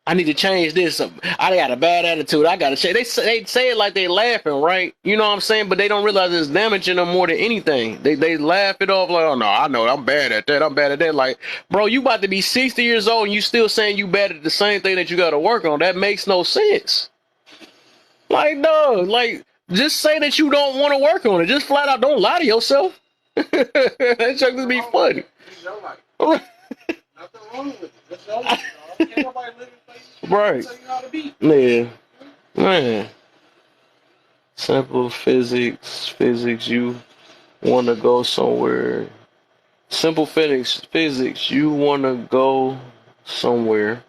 I need to change this. I got a bad attitude. I got to change." They say it like they laughing, right? You know what I'm saying? But they don't realize it's damaging them more than anything. They laugh it off like, "Oh no, I know I'm bad at that. I'm bad at that." Like, bro, you about to be 60 years old and you still saying you bad at the same thing that you got to work on. That makes no sense. Like, no, like just say that you don't want to work on it. Just flat out don't lie to yourself. That joke just be funny. Nothing wrong with it. That's your life, dog. Can't nobody live in place. Right. Tell you how to be. Yeah. Man. Simple physics. You want to go somewhere. Simple physics. You want to go somewhere.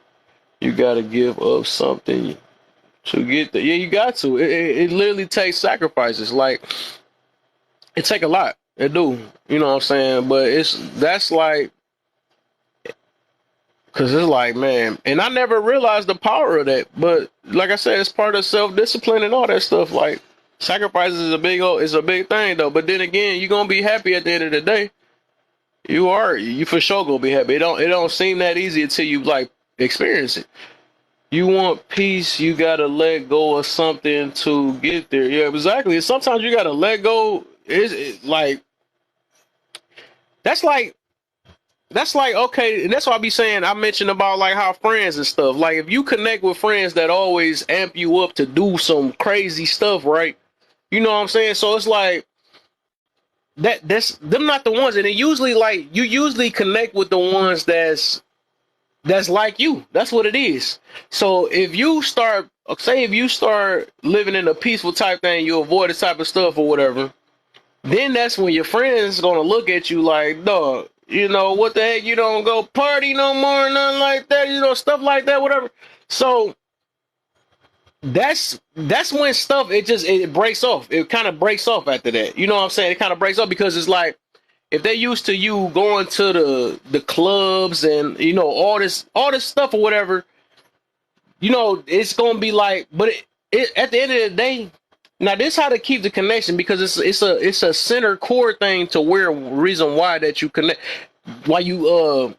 You got to give up something to get there. Yeah, you got to. It literally takes sacrifices. Like, it take a lot. It do. You know what I'm saying? But that's like, because it's like, man, and I never realized the power of that. But like I said, it's part of self-discipline and all that stuff. Like, sacrifices is a big thing, though. But then again, you're going to be happy at the end of the day. You for sure going to be happy. It don't seem that easy until you, like, experience it. You want peace, you got to let go of something to get there. Yeah, exactly. Sometimes you got to let go. That's like, okay, and that's why I be saying, I mentioned about like how friends and stuff. Like if you connect with friends that always amp you up to do some crazy stuff, right? You know what I'm saying? So it's like that's them not the ones, and it usually like you usually connect with the ones that's like you. That's what it is. So if you start living in a peaceful type thing, you avoid this type of stuff or whatever, then that's when your friends gonna look at you like, dog, you know, what the heck, you don't go party no more, nothing like that, you know, stuff like that, whatever. So that's when stuff it breaks off. It kind of breaks off after that. You know what I'm saying? It kind of breaks off because it's like if they used to you going to the clubs and you know all this stuff or whatever, you know, it's gonna be like, but it at the end of the day. Now this how to keep the connection because it's a center core thing to where reason why that you connect why y'all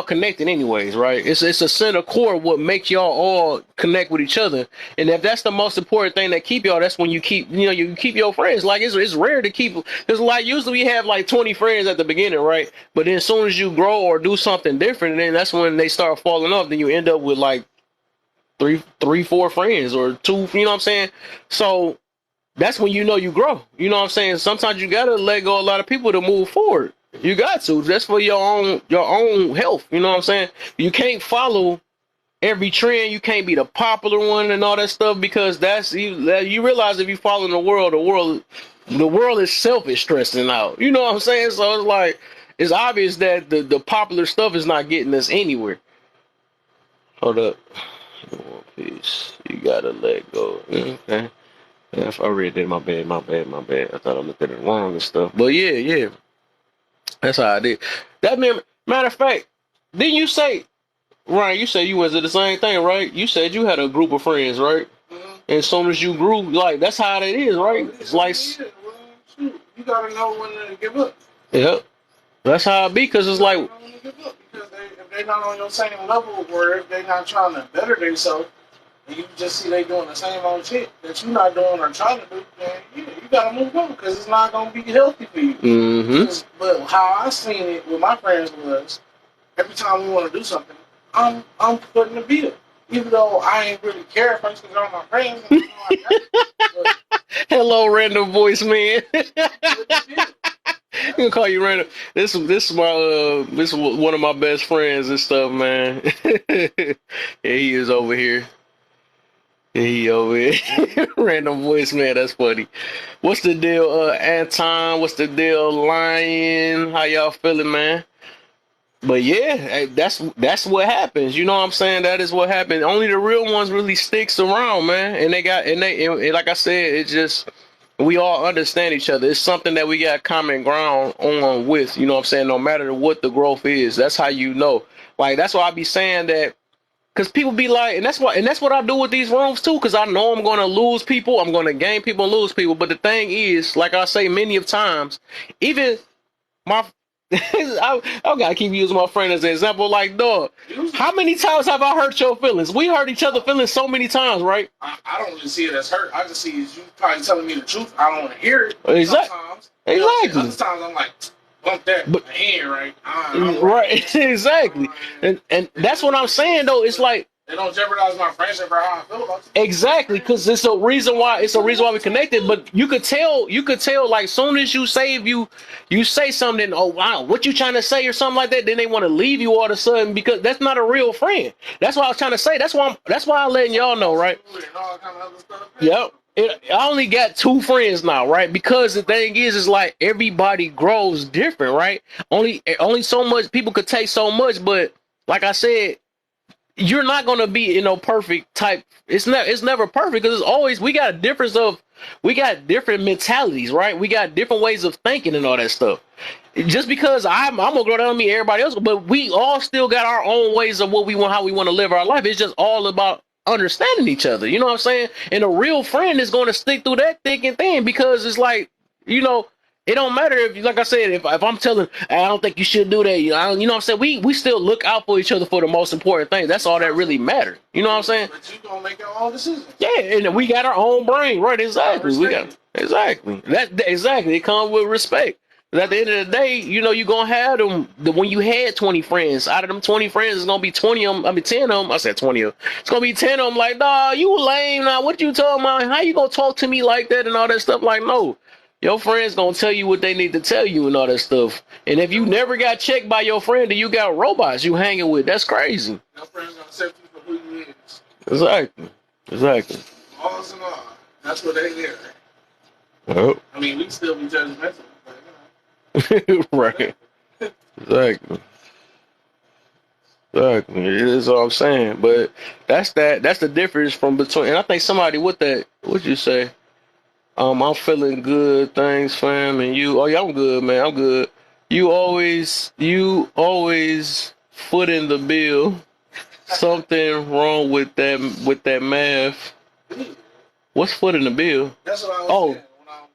connected anyways, right? It's a center core what makes y'all all connect with each other, and if that's the most important thing that keep y'all, that's when you keep you keep your friends. Like it's rare to keep because like usually we have like 20 friends at the beginning, right? But then as soon as you grow or do something different, then that's when they start falling off. Then you end up with like three, 4 friends or 2, you know what I'm saying? So that's when you know you grow. You know what I'm saying? Sometimes you gotta let go of a lot of people to move forward. You got to. That's for your own health. You know what I'm saying? You can't follow every trend. You can't be the popular one and all that stuff because you realize if you follow the world is selfish stressing out. You know what I'm saying? So it's like it's obvious that the popular stuff is not getting us anywhere. Hold up. Peace. You gotta let go. Okay. Yeah, if I read that, my bad. I thought I looked at it wrong and stuff. But yeah. That's how I did. Matter of fact, didn't you say, Ryan, you said you went to the same thing, right? You said you had a group of friends, right? Mm-hmm. And as soon as you grew, like, that's how it is, right? It's like... You gotta know when to give up. Yep. That's how it be, because it's like... Because if they're not on your same level, or if they're not trying to better themselves, and you just see they doing the same old shit that you're not doing or trying to do, then you gotta move on because it's not gonna be healthy for you. Mm-hmm. But how I seen it with my friends was every time we want to do something, I'm putting the bill, even though I ain't really care first because they're my friends. And like that. Hello, random voice man. You can call you random. This is my this is one of my best friends and stuff, man. Yeah, he is over here. Yeah, he over here. Random voice, man. That's funny. What's the deal, Anton? What's the deal, Lion? How y'all feeling, man? But yeah, that's what happens. You know what I'm saying? That is what happens. Only the real ones really sticks around, man. And and like I said, it's just we all understand each other. It's something that we got common ground on with. You know what I'm saying? No matter what the growth is, that's how you know. Like that's why I be saying that. Cause people be like, and that's what I do with these rooms too. Cause I know I'm gonna lose people, I'm gonna gain people and lose people. But the thing is, like I say many of times, even my I gotta keep using my friend as an example. Like, dog, how many times have I hurt your feelings? We hurt each other feelings so many times, right? I don't really see it as hurt. I just see it as you probably telling me the truth. I don't want to hear it. Exactly. Sometimes. Exactly. Other times I'm like, bump that. But he ain't right. Right. Exactly. And that's what I'm saying though. It's like they don't jeopardize my friendship or how I feel about you. Exactly, because it's a reason why we connected. But you could tell like soon as you say something, oh wow, what you trying to say or something like that, then they want to leave you all of a sudden because that's not a real friend. That's what I was trying to say. That's why I'm letting y'all know, right? Yep. I only got 2 friends now, right? Because the thing is like everybody grows different, right? Only so much people could take so much, but like I said, you're not gonna be perfect type. It's never perfect because it's always we got different mentalities, right? We got different ways of thinking and all that stuff. Just because I'm gonna grow down on me, everybody else, but we all still got our own ways of what we want, how we want to live our life. It's just all about understanding each other. You know what I'm saying? And a real friend is going to stick through that thick and thin because it's like, it don't matter if, like I said, if I'm telling, I don't think you should do that. You know what I'm saying? We still look out for each other for the most important thing. That's all that really matters. You know what I'm saying? But you gonna make your own decisions. Yeah, and we got our own brain, right? Exactly. Exactly. Exactly. It comes with respect. At the end of the day, you're gonna have them. When you had 20 friends, out of them 20 friends, it's gonna be 20 of them. I mean, 10 of them. I said 20 of them. It's gonna be 10 of them. Like, nah, you lame. Now, what you talking about? How you gonna talk to me like that and all that stuff? Like, no. Your friends gonna tell you what they need to tell you and all that stuff. And if you never got checked by your friend and you got robots you hanging with, that's crazy. Your friends gonna accept you for who you is. Exactly. Laws and all. That's what they hear. Well. I mean, we can still be judgmental. Right. Exactly. That's what I'm saying. But that's the difference from between. And I think somebody with that. What'd you say? I'm feeling good, thanks, fam. And you? Oh yeah, I'm good, man. I'm good. You always foot in the bill. Something wrong with that math. What's foot in the bill? That's what I was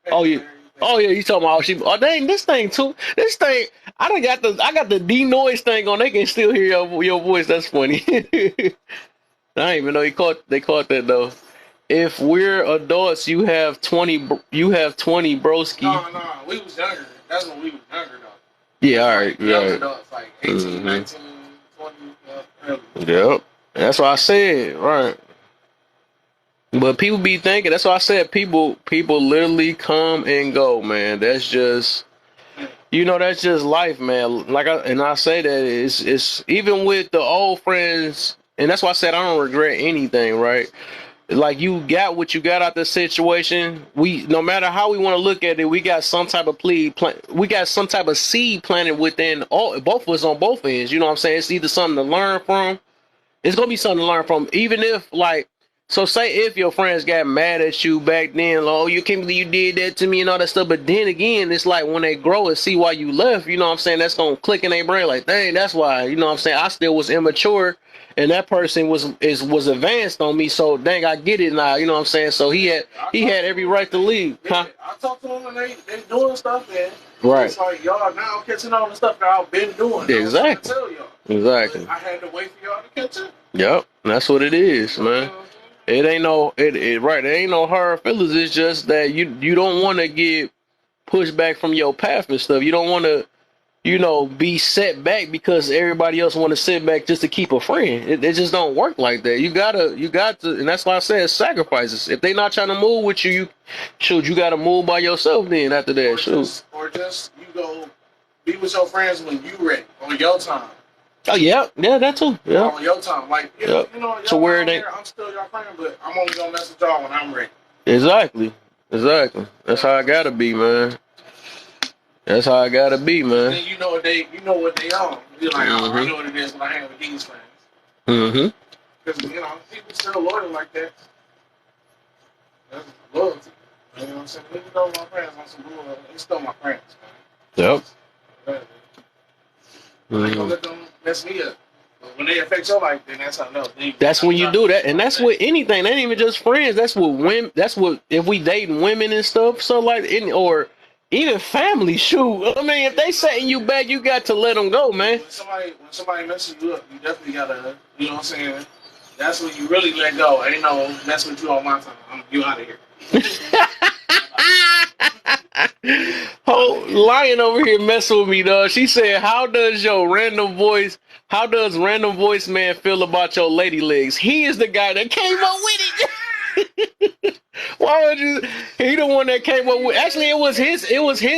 saying. Oh yeah, you talking about dang, this thing too. This thing, I got the denoise thing on. They can still hear your voice. That's funny. I didn't even know they caught that though. If we're adults, you have 20 broski. No, we was younger. That's when we was younger though. Yeah, all right. Young adults, like 18, 19, 20. Yep. That's what I said, right. But people be thinking, that's why I said people literally come and go, man. That's just that's just life, man. I say that it's even with the old friends, and that's why I said I don't regret anything, right? Like you got what you got out the situation. No matter how we want to look at it, we got some type of we got some type of seed planted within both of us on both ends. You know what I'm saying? It's either something to learn from. It's gonna be something to learn from, even if so say if your friends got mad at you back then, oh, you can't believe you did that to me and all that stuff. But then again, it's like when they grow and see why you left, you know what I'm saying? That's going to click in their brain like, dang, that's why, you know what I'm saying? I still was immature and that person was advanced on me. So dang, I get it now. You know what I'm saying? So he had every right to leave. Huh? I talked to them and they doing stuff and right. It's like y'all now catching on the stuff that I've been doing. Exactly. Tell y'all. Exactly. I had to wait for y'all to catch up. Yep. That's what it is, man. It ain't no right. It ain't no hard feelings. It's just that you don't want to get pushed back from your path and stuff. You don't want to, be set back because everybody else want to sit back just to keep a friend. It just don't work like that. You got to, and that's why I said sacrifices. If they not trying to move with you, you got to move by yourself. Then after that, or just you go Be with your friends when you ready on your time. Oh yeah, that too. Yeah, on your time. Like you know, y'all so where they? I'm still your friend, but I'm only gonna mess with y'all when I'm ready. Exactly. That's how I gotta be, man. That's how I gotta be, man. Then you know what they on. You're like, oh, I know what it is when I hang with these friends. Because people still loyal like that. That's loyalty. You know what I'm saying? Even though my friends on some bull, they still my friends. Yep. I ain't gonna let them mess me up. But when they affect your life, then that's how I know. That's when you do that, and that's with anything. That ain't even just friends. That's with women. That's what if we dating women and stuff. So like, or even family. Shoot, I mean, if they setting you back, you got to let them go, man. When somebody messes you up, you definitely gotta. You know what I'm saying? That's when you really let go. Ain't no mess with you on my time. You out of here. Oh, Lion over here messing with me, dog. She said, how does random voice man feel about your lady legs? He is the guy that came up with it. Why would you? He the one that came up with. Actually, it was his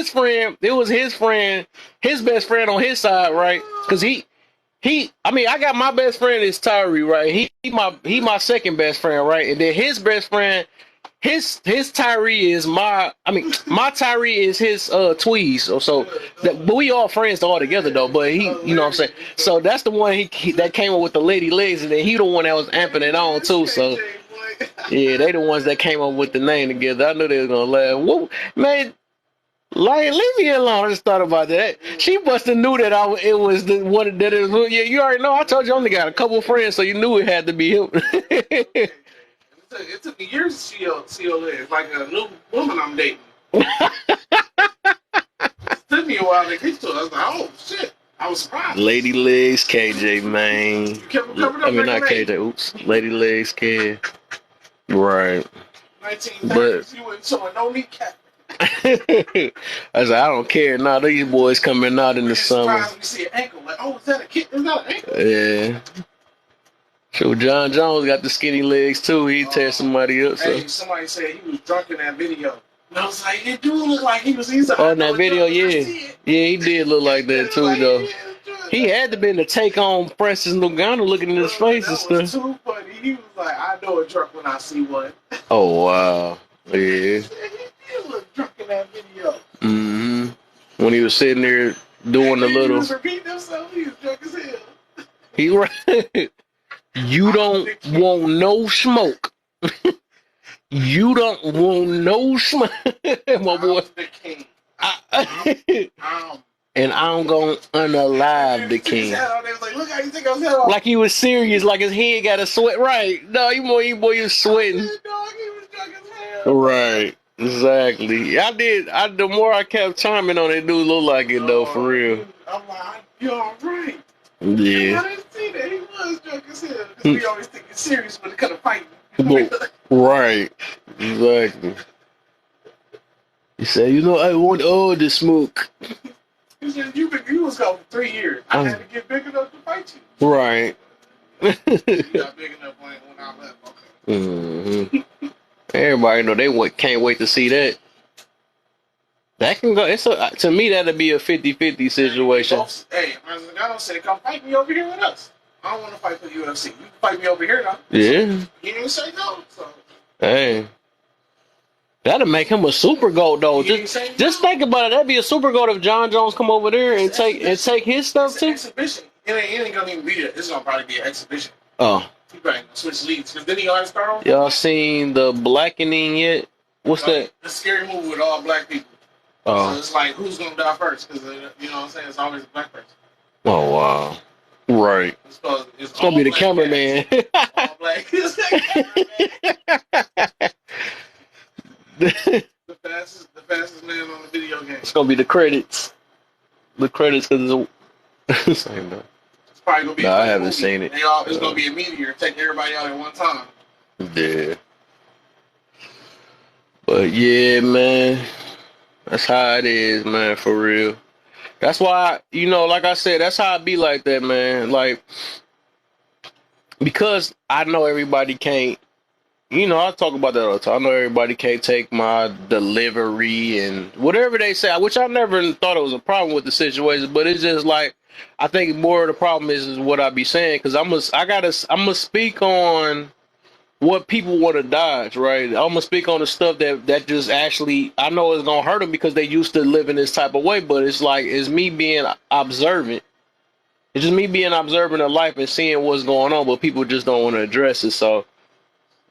friend. It was his friend, his best friend on his side, right? Because I mean, I got my best friend is Tyree, right? He my second best friend, right? And then his best friend, his Tyree is my Tyree is his Tweez. But we all friends all together though. But he, you know what I'm saying? So that's the one that came up with the lady legs, and then he the one that was amping it on too. So yeah, they the ones that came up with the name together. I knew they was gonna laugh. Whoa, man. Like, leave me alone. I just thought about that. She must have knew that it was the one that it was. Yeah, you already know. I told you I only got a couple friends, so you knew it had to be him. It took me years to see your legs. Like a new woman I'm dating. It took me a while to get to it. I was like, oh shit. I was surprised. Lady Legs KJ, man. You kept them covered up. I mean, not KJ. Oops. Lady Legs Kid. Right. 1930s, you went showing no kneecap. I was like, I don't care. Nah, these boys coming out in the summer. You see an ankle. Like, oh, is that a kid? Is that an ankle? Yeah. So John Jones got the skinny legs too. He tear somebody up. So. Hey, somebody said he was drunk in that video. And I was like, it do look like he was. He's in that video, yeah, he did look like that too, like, though. He had to been to take on Francis Ngannou looking in his face and stuff. That was too funny. He was like, I know a drunk when I see one. Oh wow, yeah. He looked drunk in that video. When he was sitting there doing the little. He was repeating himself. He was drunk as hell. He right. You don't want no smoke. You don't want no smoke, my boy. The king. And I'm gonna unalive the king. Like he was serious, like his head got a sweat. Right? No, he was sweating. Right? Exactly. I did. The more I kept chiming on it, dude look like it though, for real. I'm like, you're all right. Yeah. I didn't see that. He was drunk as hell. Because we always think it's serious when it comes to fighting. Right. Exactly. He said, I want all the smoke. He said, you was gone for 3 years. I had to get big enough to fight you. Right. You got big enough when I left. Okay. Everybody know they can't wait to see that. That can go. To me, that'd be a 50-50 situation. Hey, Ngannou said, come fight me over here with us. I don't want to fight for the UFC. You can fight me over here now. Yeah. He didn't say no. So. Hey. That'd make him a super GOAT though. Just think about it. That'd be a super GOAT if John Jones come over there and take his stuff too. Exhibition. It ain't gonna even be there. It's gonna probably be an exhibition. Oh. He probably gonna switch leads. Because then he already start on. Y'all seen the Blackening yet? What's that? The scary movie with all black people. So it's like, who's gonna die first? Because you know what I'm saying? It's always a black person. Oh wow. Right. It's gonna be the cameraman. All black. The fastest man on the video game. It's gonna be the credits. The credits because it's same though. It's probably gonna be. I haven't seen it. It's gonna be a meteor, take everybody out at one time. Yeah. But yeah, man. That's how it is, man, for real. That's why, like I said, that's how I be like that, man. Like, because I know everybody can't, you know, I talk about that all the time. I know everybody can't take my delivery and whatever they say, which I never thought it was a problem with the situation, but it's just like, I think more of the problem is what I be saying, because I'm gonna speak on what people want to dodge, right? I'm gonna speak on the stuff that just actually, I know it's gonna hurt them because they used to live in this type of way, but it's like, it's me being observant. It's just me being observant of life and seeing what's going on, but people just don't want to address it. So,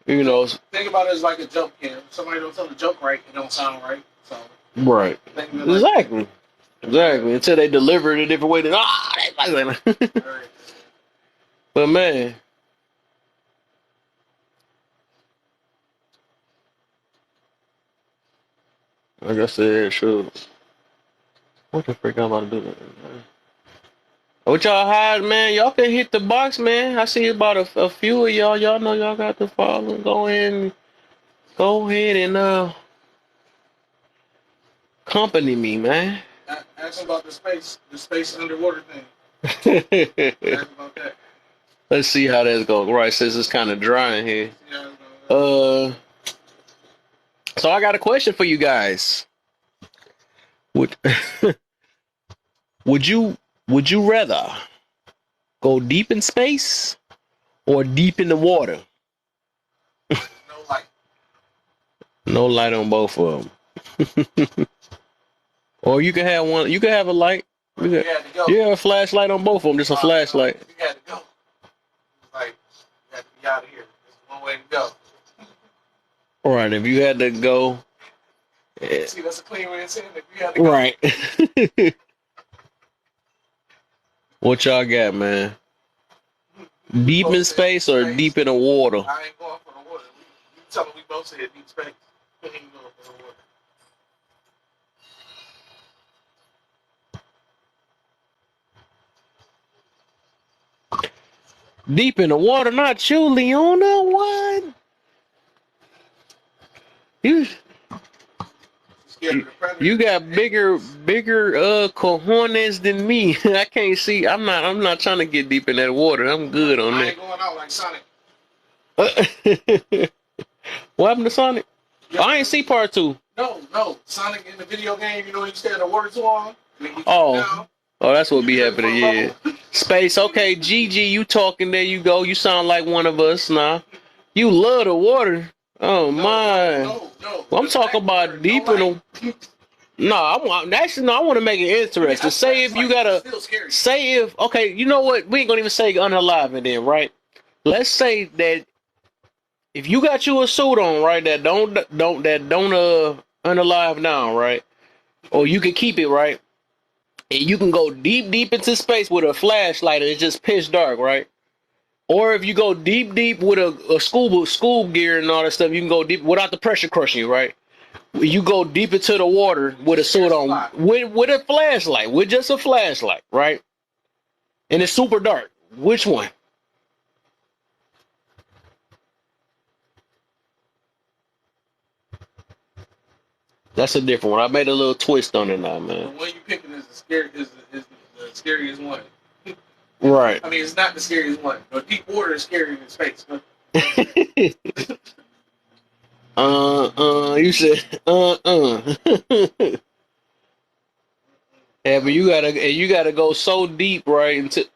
you know, think about it as like a joke. If somebody don't tell the joke right, it don't sound right. So, right, exactly, exactly. Until they deliver it a different way, then right. But man, like I said, sure. What the frick I'm about to do? Man? What y'all hide, man? Y'all can hit the box, man. I see about a few of y'all. Y'all know y'all got to follow. Go ahead and company me, man. Ask about the space underwater thing. Ask about that. Let's see how that's going. Right, since it's kind of dry in here. So I got a question for you guys. Would would you rather go deep in space or deep in the water? No light. No light on both of them. Or you can have one. You can have a light. You have a flashlight on both of them. Just a flashlight. You had to go. Like, you had to be out of here. There's one way to go. All right. If you had to go. See, that's a clean way of saying it. If you had to go. Right. What y'all got, man? Deep in space or deep in the water? I ain't going for the water. You tell me we both said deep space. We ain't going for the water. Deep in the water, not you, Leona. What? You got bigger cojones than me. I can't see. I'm not trying to get deep in that water. I'm good on that. I ain't going out like Sonic. What happened to Sonic? Yeah. I ain't see part 2. No. Sonic in the video game, you know, you stay in the water too long. Oh, that's what be happening. Yeah. Space. Okay, GG, you talking? There you go. You sound like one of us now. You love the water. Oh my. No. Well, I'm talking about deep in the. No, I want to make it interesting. Say if you gotta. Say if okay, you know what? We ain't gonna even say unalive and then, right? Let's say that if you got you a suit on, right, that don't unalive now, right? Or you can keep it, right? And you can go deep into space with a flashlight and it's just pitch dark, right? Or if you go deep with a school gear and all that stuff, you can go deep without the pressure crushing you, right? You go deep into the water with a suit on, with a flashlight, with just a flashlight, right? And it's super dark. Which one? That's a different one. I made a little twist on it now, man. The one you picking is the scariest one. Right. I mean, it's not the scariest one. But deep water is scarier than space. You said Yeah, but you gotta go so deep, right? Into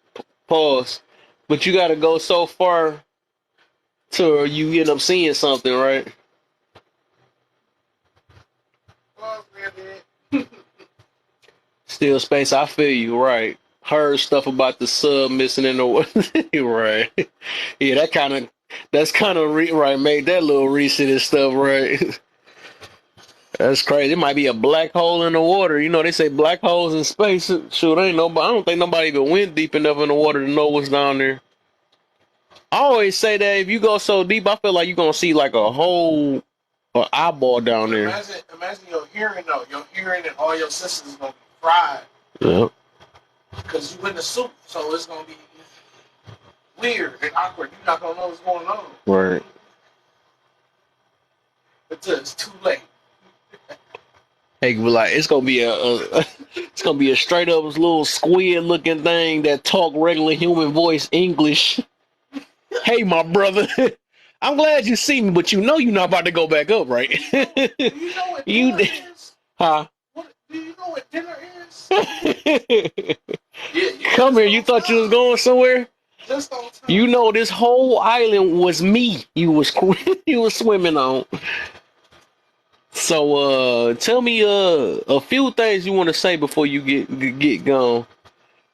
pause. But you gotta go so far till you end up seeing something, right? Still space, I feel you, right. Heard stuff about the sub missing in the water. Right. Yeah, that's kind of right, made that little recent and stuff, right? That's crazy. It might be a black hole in the water. You know, they say black holes in space. Shoot, I don't think nobody even went deep enough in the water to know what's down there. I always say that if you go so deep, I feel like you're gonna see like a whole eyeball down there. Imagine your hearing though. Your hearing and all your systems gonna be fried. Yep. Because you in the soup, so it's gonna be weird and awkward. You're not gonna know what's going on. Right. Until it's too late. Hey, like it's gonna be a straight up little squid looking thing that talk regular human voice English. Hey, my brother, I'm glad you see me, but you know you're not about to go back up, right? Do you know what dinner is? Huh? Do you know what dinner is? Come here. You thought you was going somewhere? Just on time. You know this whole island was me. You was you was swimming on. So tell me a few things you want to say before you get gone.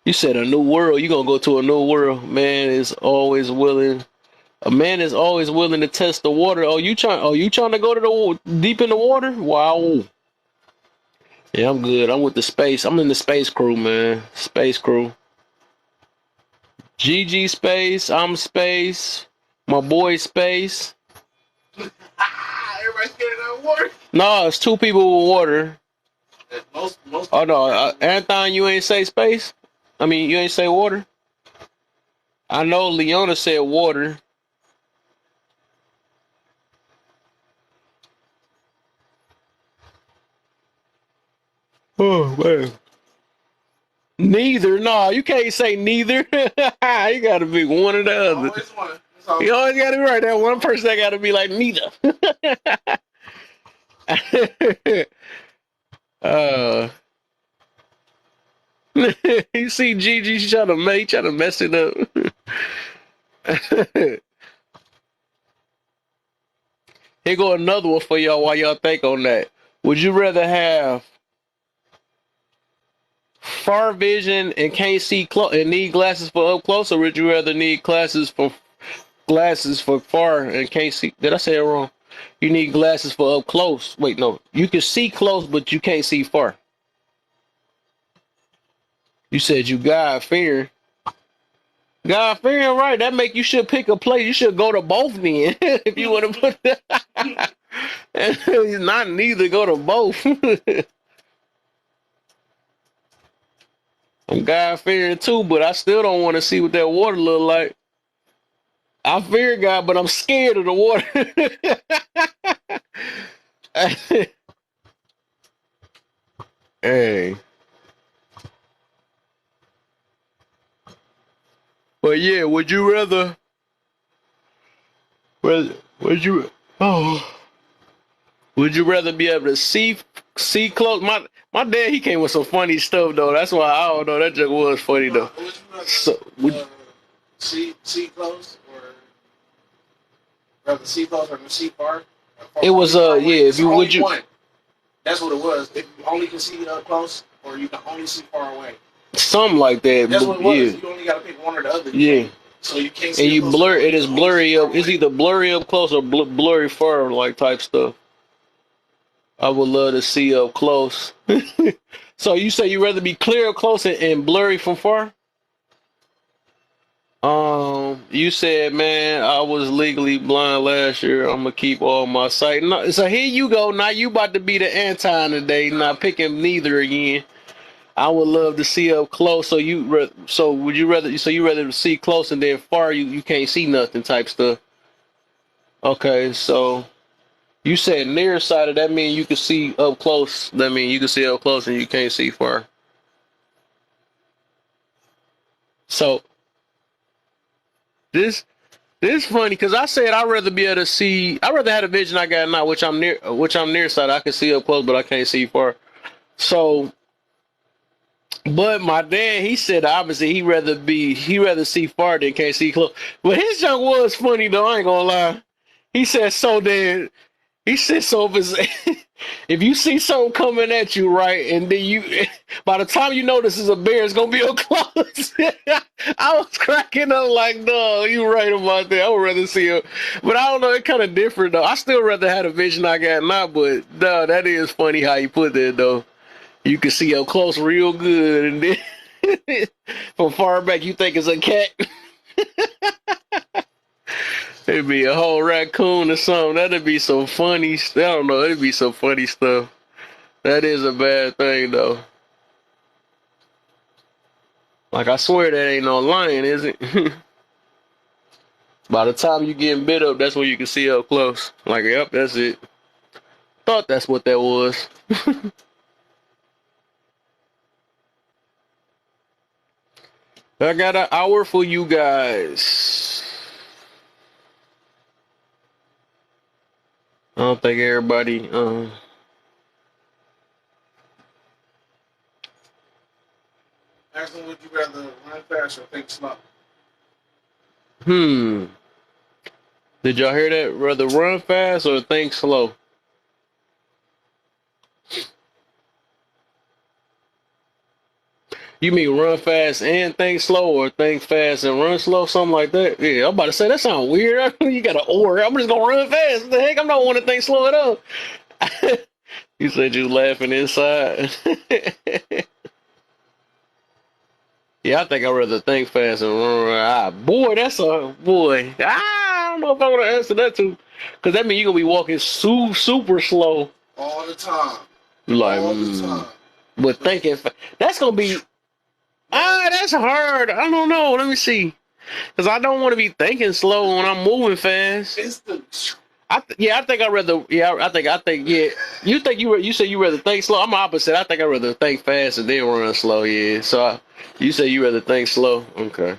You said a new world. You gonna go to a new world. Man is always willing. A man is always willing to test the water. Oh, you trying to go to the deep in the water? Wow. Yeah, I'm good. I'm with the space. I'm in the space crew, man. Space crew. GG space. I'm space. My boy space. Everybody's scared of that water. No, it's two people with water. Most Oh no, Anthon, you ain't say space. I mean, you ain't say water. I know Leona said water. Oh man. Neither. No, you can't say neither. You gotta be one or the other. always one. You always gotta be right. That one person that gotta be like neither. You see Gigi, she trying to mess it up. Here go another one for y'all while y'all think on that. Would you rather have far vision and can't see and need glasses for up close, or would you rather need glasses for far and can't see? Did I say it wrong? You need glasses for up close. Wait, no. You can see close, but you can't see far. You said you God fearing. God fearing, right? That make you should pick a place. You should go to both then if you want to put that. Not neither. Go to both. I'm God fearing too, but I still don't want to see what that water look like. I fear God, but I'm scared of the water. Hey. But yeah, would you rather? Would you? Oh, would you rather be able to see close? My dad, he came with some funny stuff though. That's why I don't know. That joke was funny though. So see close or rather see close or see far? It was yeah. If you would you? One. That's what it was. If you only can see up close, or you can only see far away. Something like that. That's what it was. Yeah. You only got to pick one or the other. Yeah. So you can't see. And you blur. It is blurry up. It's either blurry up close or blurry far, like type stuff. I would love to see up close. So you say you rather be clear up close and blurry from far? You said, man, I was legally blind last year. I'm gonna keep all my sight. No, so here you go. Now you about to be the anti today. Not picking neither again. I would love to see up close. So would you rather? So you rather see close and then far you can't see nothing type stuff. Okay, so you said nearsighted. That means you can see up close. That means you can see up close and you can't see far. So this funny because I said I'd rather be able to see. I'd rather have the vision I got now, which I'm nearsighted. I can see up close, but I can't see far. So, but my dad, he said obviously he rather see far than can't see close. But his joke was funny though. I ain't gonna lie. He said so then. He said so if you see something coming at you, right, and then by the time you know this is a bear, it's gonna be up close. I was cracking up like, no, you right about that. I would rather see it, but I don't know. It's kind of different though. I still rather have the vision I got now, but no, that is funny how you put that though. You can see up close real good, and then from far back you think it's a cat. It'd be a whole raccoon or something. That'd be some funny. I don't know. It'd be some funny stuff. That is a bad thing, though. Like, I swear that ain't no lion, is it? By the time you getting bit up, that's when you can see up close. Like, yep, that's it. Thought that's what that was. I got an hour for you guys. don't think everybody. Ask them, would you rather run fast or think slow? Did y'all hear that? Rather run fast or think slow? You mean run fast and think slow, or think fast and run slow, something like that? Yeah, I'm about to say that sounds weird. You got to or. I'm just gonna run fast. What the heck? I'm not want to think slow at all. You said you laughing inside. Yeah, I think I'd rather think fast and run. Boy, that's a boy. I don't know if I want to answer that too, because that means you're gonna be walking super slow all the time. Like, all the time. But thinking that's gonna be. That's hard. I don't know. Let me see. Because I don't want to be thinking slow when I'm moving fast. It's the. I think I'd rather. Yeah, I think. Yeah. You think you say you rather think slow. I'm opposite. I think I'd rather think fast and then run slow. Yeah. So you say you rather think slow. Okay.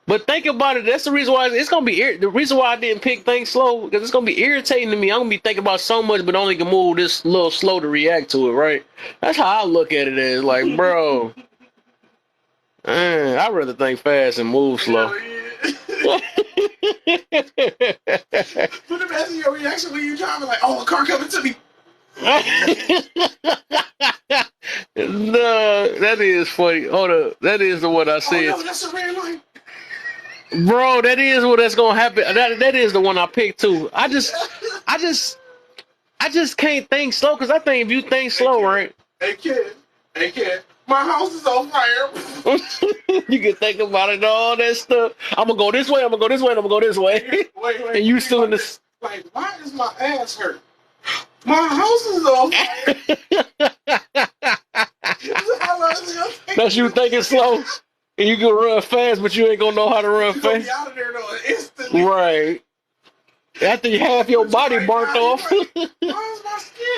But think about it. That's the reason why it's gonna be. The reason why I didn't pick think slow, because it's gonna be irritating to me. I'm gonna be thinking about so much, but only can move this little slow to react to it. Right. That's how I look at it. As like, bro. I'd rather think fast and move slow. Yeah. But imagine your reaction when you're driving, like, oh, a car coming to me. No, that is funny. Hold up. That is the one I said. Oh, no, that's a red light. Bro, that is what that's gonna happen. That is the one I picked too. I just can't think slow, because I think if you think slow, right? Hey kid. My house is on fire. You can think about it, all that stuff. I'm gonna go this way. I'm gonna go this way. And I'm gonna go this way. Wait. And you still in this? Like, why is my ass hurt? My house is on fire. That's you thinking slow, and you can run fast, but you ain't gonna know how to run fast. Be out of there though instantly. Right. After you have your body burnt off.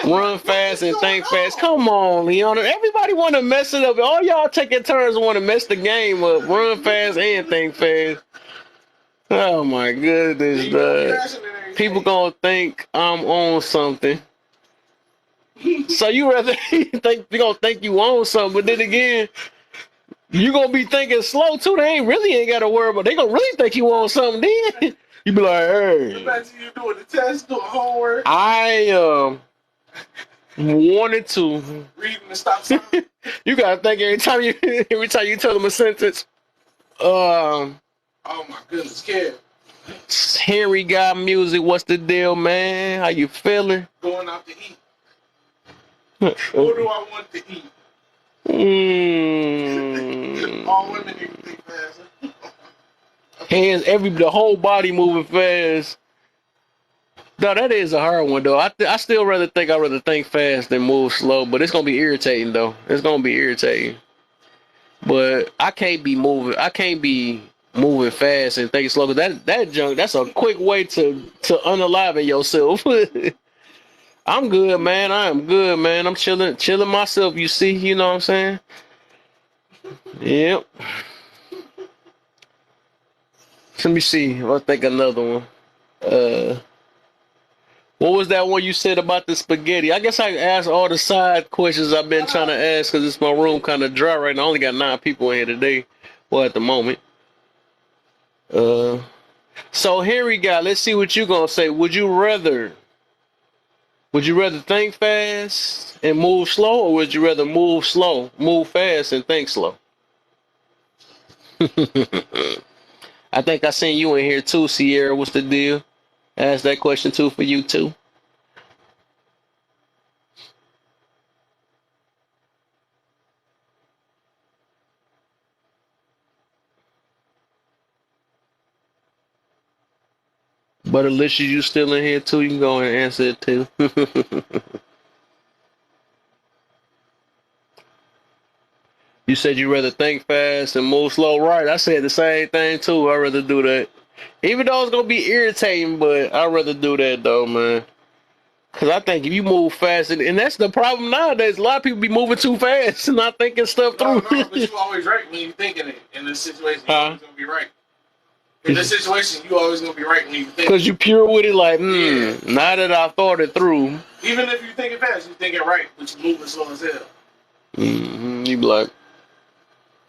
Run fast and think fast. Come on, Leona. Everybody want to mess it up. All y'all taking turns want to mess the game up. Run fast and think fast. Oh my goodness, dog. People gonna think I'm on something. So you rather think you gonna think you on something, but then again, you gonna be thinking slow too. They ain't gotta worry about. They gonna really think you on something. Then you be like, hey. Imagine you doing the test, doing homework. I wanted to reading the stop sign. You gotta think every time you tell them a sentence. Oh my goodness, kid. Henry got music. What's the deal, man? How you feeling? Going out to eat. What do I want to eat? All women need to think fast. Hands, the whole body moving fast. No, that is a hard one though. I still rather think fast than move slow, but it's gonna be irritating though. It's gonna be irritating. But I can't be moving fast and think slow. That junk, that's a quick way to unalive yourself. I'm good, man. I am good, man. I'm chilling myself. You see, you know what I'm saying? Yep. Let me see. I'll think another one. What was that one you said about the spaghetti? I guess I can ask all the side questions I've been trying to ask, because it's my room kind of dry right now. I only got 9 people in here today. Well, at the moment. So Henry guy, let's see what you gonna say. Would you rather think fast and move slow, or would you rather move fast and think slow? I think I seen you in here too, Sierra. What's the deal? Ask that question too for you too. But Alicia, you still in here too? You can go and answer it too. You said you rather think fast and move slow, right? I said the same thing too. I'd rather do that. Even though it's gonna be irritating, but I'd rather do that though, man. Cause I think if you move fast, and that's the problem nowadays, a lot of people be moving too fast and not thinking stuff through. No, but you always right when you're thinking it in this situation. You're always gonna be right. In this situation, you always gonna be right when you think. Because you pure with it, like, now that I thought it through. Even if you think it fast, you think it right, but you moving slow as hell. You be like.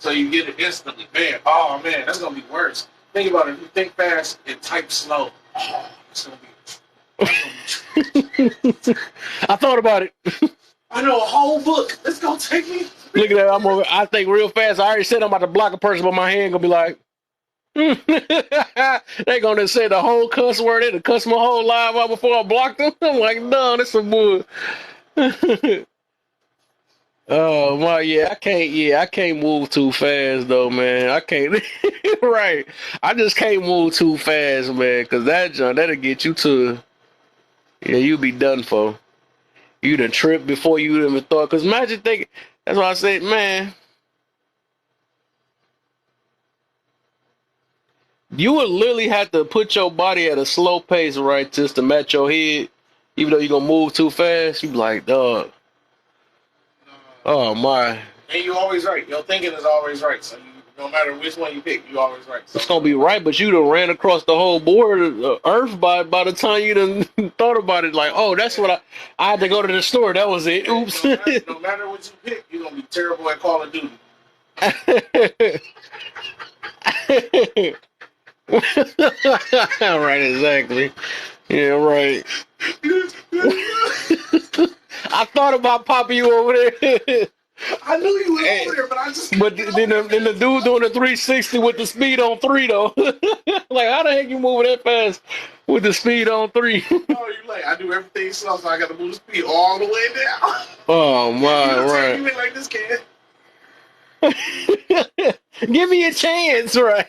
So you get it instantly. Man, oh man, that's gonna be worse. Think about it. If you think fast and type slow, it's gonna be. I thought about it. I know a whole book. It's gonna take me. Look at that. I think real fast. I already said I'm about to block a person, but my hand gonna be like. They gonna say the whole cuss word. They cuss my whole live out before I block them. I'm like, no, that's some bull. Oh my, I can't move too fast though, man. I can't. Right, I just can't move too fast, man, because that'll get you to, you be done for. You done trip before you even thought. Because imagine thinking. That's why I said, man. You would literally have to put your body at a slow pace, right, just to match your head. Even though you're going to move too fast, you be like, dog. Oh, my. And you always right. Your thinking is always right. So no matter which one you pick, you always right. So it's going to be right, but you done ran across the whole board of Earth by the time you done thought about it. Like, oh, that's what I had to go to the store. That was it. Oops. No matter what you pick, you're going to be terrible at Call of Duty. Right, exactly. Yeah, right. I thought about popping you over there. I knew you were over there, but I just. But then the dude doing the 360 with the speed on 3 though. Like, how the heck you moving that fast with the speed on 3? Oh, you like I do everything slow, so I got to move the speed all the way down. Oh my, right. You like this kid. Give me a chance, right?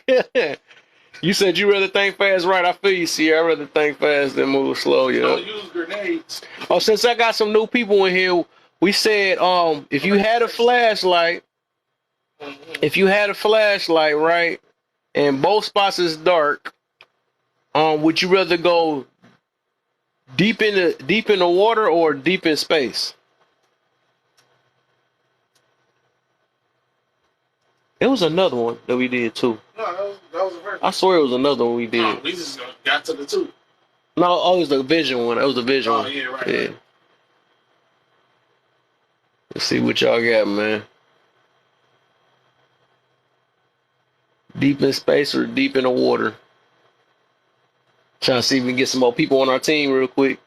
You said you rather think fast, right? I feel you, see. I'd rather think fast than move slow, yeah. Don't use grenades. Oh, since I got some new people in here, we said if you had a flashlight, right, and both spots is dark, would you rather go deep in the water or deep in space? It was another one that we did too. No, that was the first. I swear it was another one we did. No, we just got to the 2. No, it was the vision one. It was the vision one. Oh, yeah, right. Yeah. Right. Let's see what y'all got, man. Deep in space or deep in the water? Trying to see if we can get some more people on our team real quick.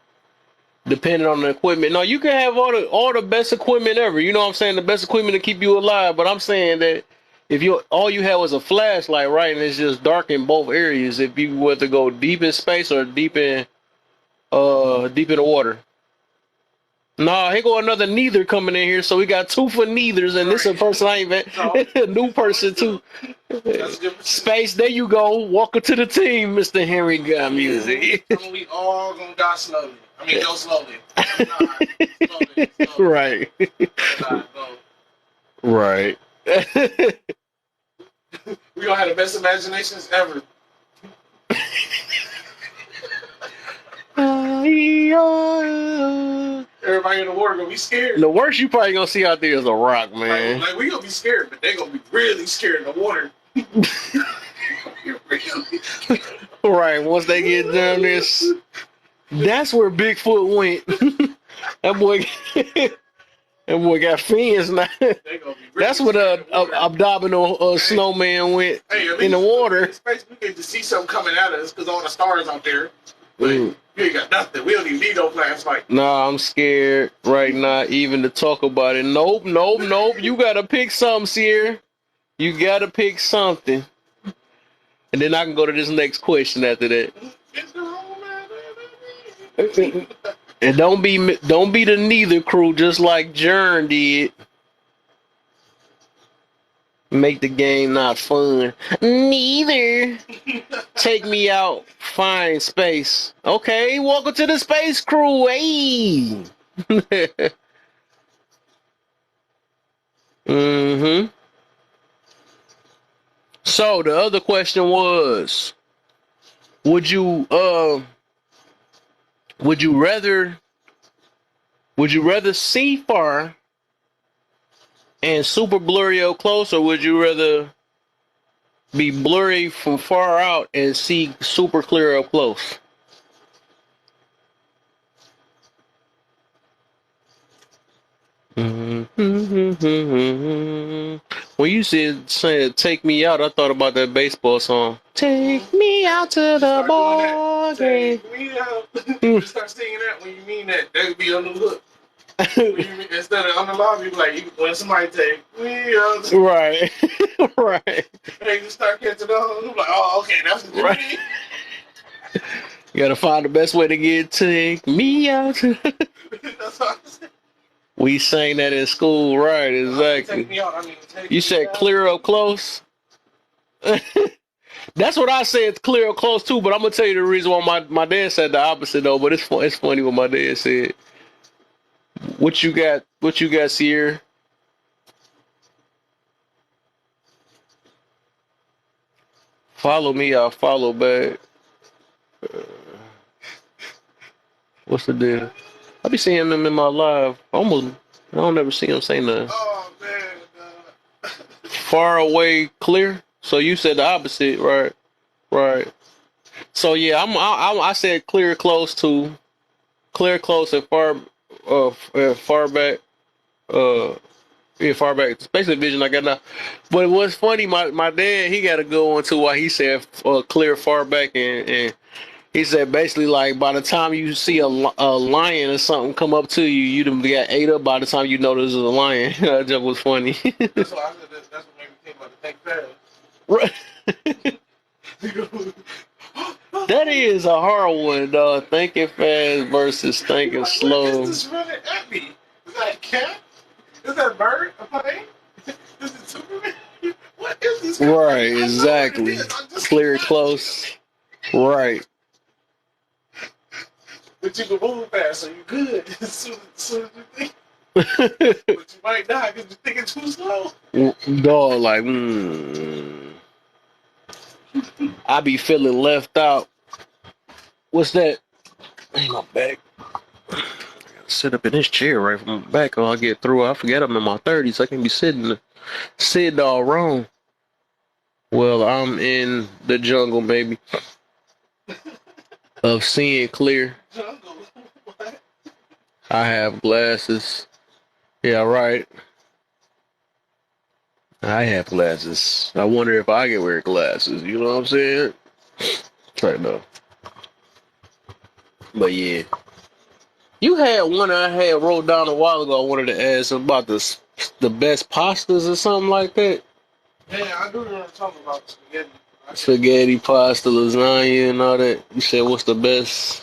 Depending on the equipment. No, you can have all the best equipment ever. You know what I'm saying? The best equipment to keep you alive. But I'm saying that if all you had was a flashlight, right, and it's just dark in both areas, if you were to go deep in space or deep in the water. Nah, here go another neither coming in here, so we got 2 for neithers, and this is a person I ain't met. A new person too. Space, there you go. Welcome to the team, Mr. Henry Got Music. We all gonna die slowly. I mean, go slowly. Slowly. Right. Right. We gonna have the best imaginations ever. Everybody in the water gonna be scared. The worst you probably gonna see out there is a rock, man. Like we gonna be scared, but they gonna be really scared in the water. Right, once they get down this, that's where Bigfoot went. That boy got fins now. That's what abdominal snowman went in the water. In space, we get to see something coming at us because all the stars out there. You ain't got nothing. We don't even need no flashlight. Nah, I'm scared right now even to talk about it. Nope. You gotta pick something, Sierra. You gotta pick something. And then I can go to this next question after that. And don't be the neither crew just like Jern did. Make the game not fun. Neither. Take me out. Fine space. Okay, welcome to the space crew. Hey. So the other question was, would you rather see far and super blurry up close, or would you rather be blurry from far out and see super clear up close. When you said "Take Me Out," I thought about that baseball song. Take me out to the ball game. Take me out. You start singing that when you mean that. That would be on the look. Instead of on the lobby, like when somebody take me out. Right. Right. They just start catching on. I'm like, oh, okay, that's what you mean. You gotta find the best way to get "Take Me Out." That's what I'm saying. We sang that in school, right? Exactly. Take me out. I mean, take You me said out. clear up close. That's what I said, clear up close too. But I'm gonna tell you the reason why my dad said the opposite though. But it's funny what my dad said. What you got? What you got, Sierra? Follow me, I'll follow back. What's the deal? I be seeing them in my live. Almost, I don't ever see them saying nothing. Oh man. Far away, clear. So you said the opposite, right? Right. So yeah, I said clear, close to, clear, close, and far back. Yeah, far back. Spatial vision I got now. But what's funny, my dad, he got to go into why he said clear, far back, and he said basically like by the time you see a lion or something come up to you, you done got ate up by the time you know this is a lion. That just was funny. That's why I said that's what made me think about the think fast. Right. That is a hard one, dog. Thinking fast versus thinking slow. What is this running at me? Is that a cat? Is that a bird? A plane? Is it Superman? What is this? Right, exactly. Clear, close. Right. But you can move fast, so you're good as soon as you think. But you might die because you're thinking too slow. Dog, like, I be feeling left out. What's that? Ain't my back. I gotta sit up in this chair right from the back or I'll get through. I forget I'm in my 30s. I can be sitting all wrong. Well, I'm in the jungle, maybe. Of seeing clear. Jungle? What? I have glasses. Yeah, right. I have glasses. I wonder if I can wear glasses. You know what I'm saying? Right now. But yeah. You had one I had wrote down a while ago. I wanted to ask about the best pastas or something like that. Yeah, I do remember talking about spaghetti. Spaghetti, pasta, lasagna, and all that. You said what's the best?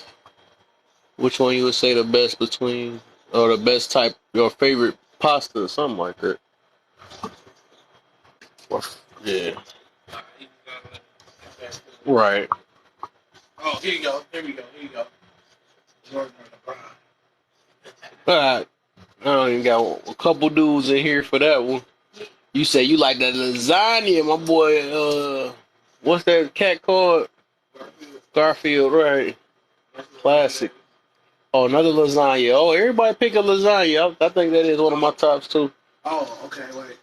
Which one you would say the best between, or the best type, your favorite pasta or something like that? Yeah. Right. Oh, here you go. Here we go. Here you go. Jordan or LeBron. Alright. I don't even got a couple dudes in here for that one. You say you like that lasagna, my boy. What's that cat called? Garfield, right? Classic. Oh, another lasagna. Oh, everybody pick a lasagna. I think that is one of my tops too. Oh, okay, wait.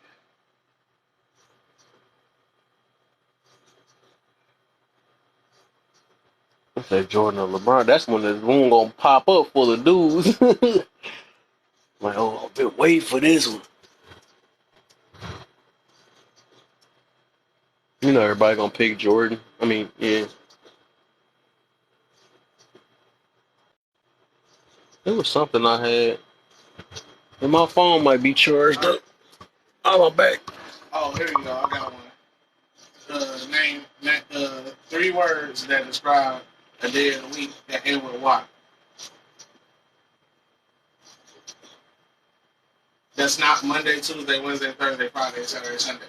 I said Jordan or LeBron. That's when the room gonna pop up full of dudes. Like, oh, I've been waiting for this one. You know, everybody gonna pick Jordan. I mean, yeah. There was something I had. And my phone might be charged up. Oh, my back. Oh, here you go. I got one. Name 3 words that describe a day of the week that end with a Y. That's not Monday, Tuesday, Wednesday, Thursday, Friday, Saturday, Sunday.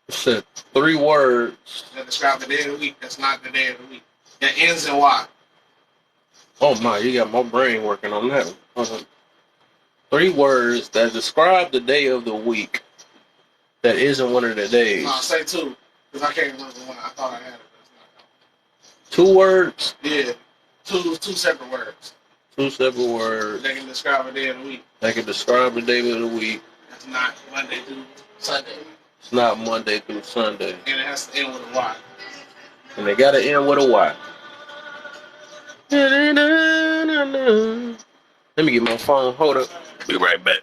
It said 3 words. That describe the day of the week. That's not the day of the week. That ends in Y. Oh my, you got my brain working on that one. 3 words that describe the day of the week that isn't one of the days. No, say 2. Because I can't remember one. I thought I had it, but it's 2 words? not. Yeah. Two separate words. 2 separate words. They can describe a day of the week. That can describe the day of the week. That's not Monday through Sunday. It's not Monday through Sunday. And it has to end with a Y. And they gotta end with a Y. Let me get my phone. Hold up. Be right back.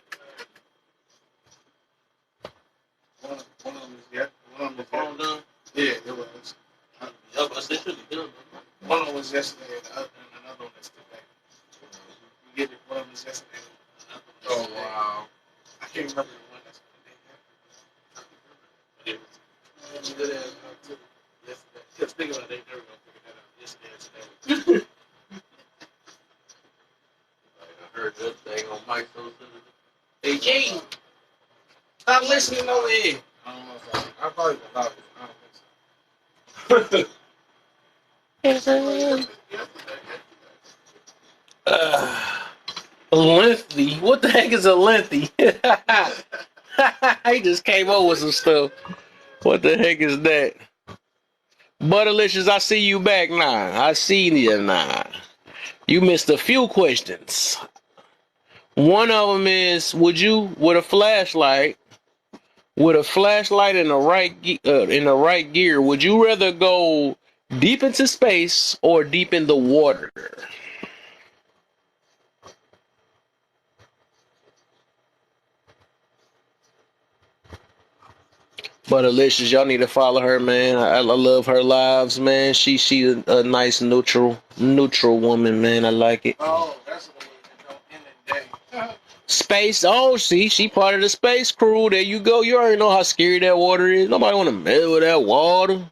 One of them is yet. One of them is phone done? Yeah, it was. One of them was yesterday and another one is today. You get it, one of them is yesterday. Oh, wow. I can't remember the one that's today. It was good as too. Yesterday. Just think about it, they never gonna figure that out. Yesterday and today. I heard that thing on Mike Sosa. Hey, King! Stop listening over here. I don't know if I probably will not. I don't think so. Lengthy. What the heck is a lengthy? He just came over with some stuff. What the heck is that? Butterlicious, I see you back now. I see you now. You missed a few questions. One of them is, would you, with a flashlight in the right gear, would you rather go deep into space or deep in the water? But Alicious, y'all need to follow her, man. I love her lives, man. She a nice neutral woman, man. I like it. Oh, that's the one that don't end the day. Space. Oh, see, she part of the space crew. There you go. You already know how scary that water is. Nobody want to mess with that water.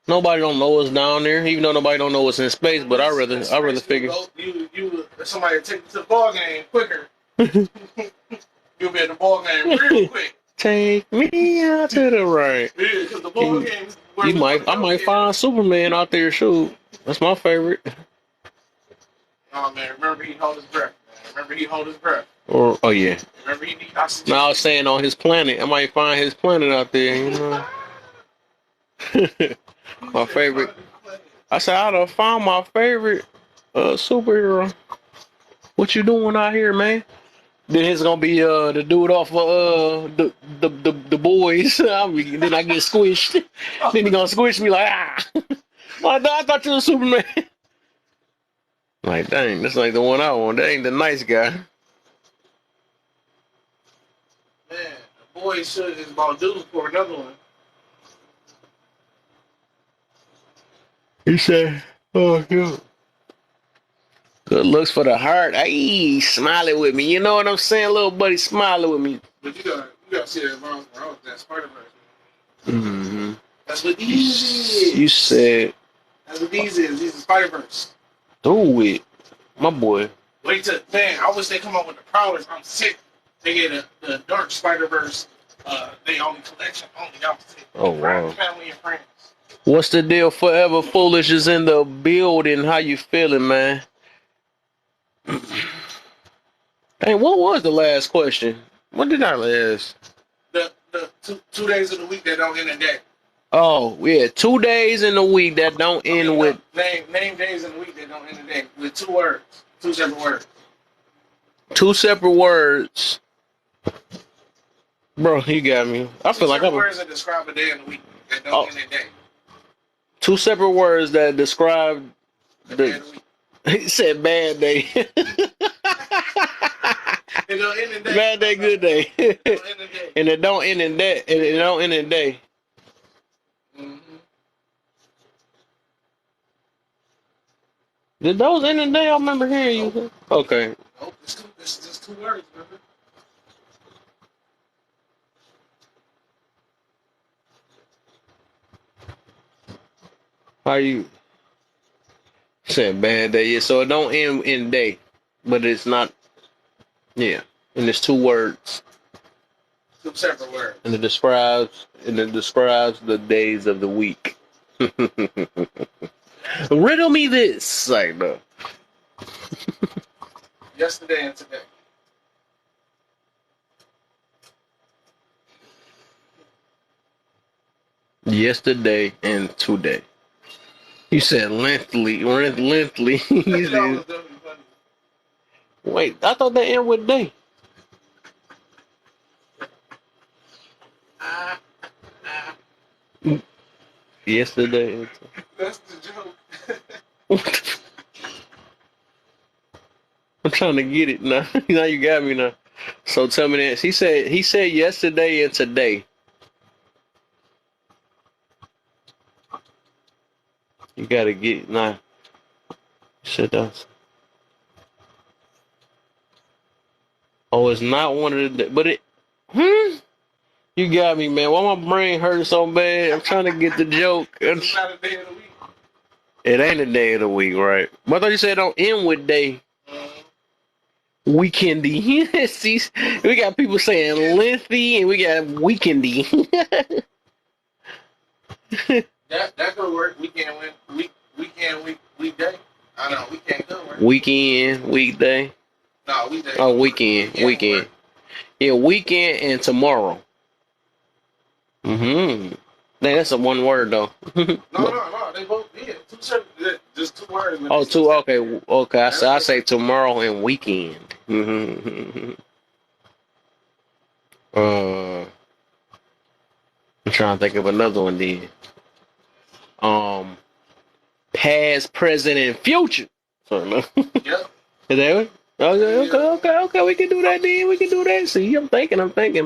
Nobody don't know what's down there, even though nobody don't know what's in space. But I rather figure. You somebody take you to the ball game quicker. You'll be at the ball game real quick. Take me out to the right. Yeah, because the ball game. I might find Superman out there. Shoot, that's my favorite. Oh man, remember he hold his breath. Oh yeah. Remember he need oxygen. Now I was saying on his planet, I might find his planet out there. You know. My favorite. I said I done found my favorite superhero. What you doing out here, man? Then it's gonna be the dude off of the boys. Then I get squished. Then he gonna squish me like I thought you was Superman. Like dang, that's like the one I want. That ain't the nice guy. Man, the boys should is about due for another one. He said, "Oh yeah." Good looks for the heart. Hey, smiling with me. You know what I'm saying, little buddy, smiling with me. But you gotta see that wrong. That Spider-Verse. Mm-hmm. That's what these is. You said. That's what these is. These is Spider-Verse. Do it, my boy. Wait till man. I wish they come up with the Prowlers. I'm sick. They get the Dark Spider-Verse. They only collection only. I'm sick. Oh wow. Family and friends. What's the deal? Forever Foolish is in the building. How you feeling, man? Hey, what was the last question? What did I ask? The 2 days of the week that don't end in day. Oh, yeah, 2 days in the week that don't end with... Name days in the week that don't end in day with 2 words. 2 separate words. 2 separate words. Bro, you got me. I feel like I'm... 2 words that describe a day in the week that don't end in day. 2 separate words that describe the day of the week. He said bad day. Bad day, good day. And it don't end in day. And it don't end in day. Mm-hmm. Did those end in day? I remember hearing you. Okay. Nope, it's just 2 words, remember? How you said bad day? Yeah, so it don't end in day, but it's not. Yeah, and it's 2 words. 2 separate words. And it describes the days of the week. Riddle me this, like no. Yesterday and today. Yesterday and today. You said lengthily. Wait, I thought that end with day. Yesterday. That's the joke. I'm trying to get it now. Now you got me now. So tell me this. He said yesterday and today. You gotta get it now. Shit does. Oh, it's not one of the, but it. You got me, man. Why my brain hurting so bad? I'm trying to get the joke. It's not a day of the week. It ain't a day of the week, right? But I thought you said it don't end with day. Weekendy. See, we got people saying lengthy, and we got weekendy. That could work. Weekday. I know weekend could work. Weekend, weekday. No, weekday. Oh, weekend. Yeah, weekend and tomorrow. Mm-hmm. That's a one word though. No. They both just two words. Oh, two. Okay. I say tomorrow and weekend. I'm trying to think of another one then. Past, present, and future. Sorry, no. Yep. Is that it? Okay. We can do that then. We can do that. See, I'm thinking,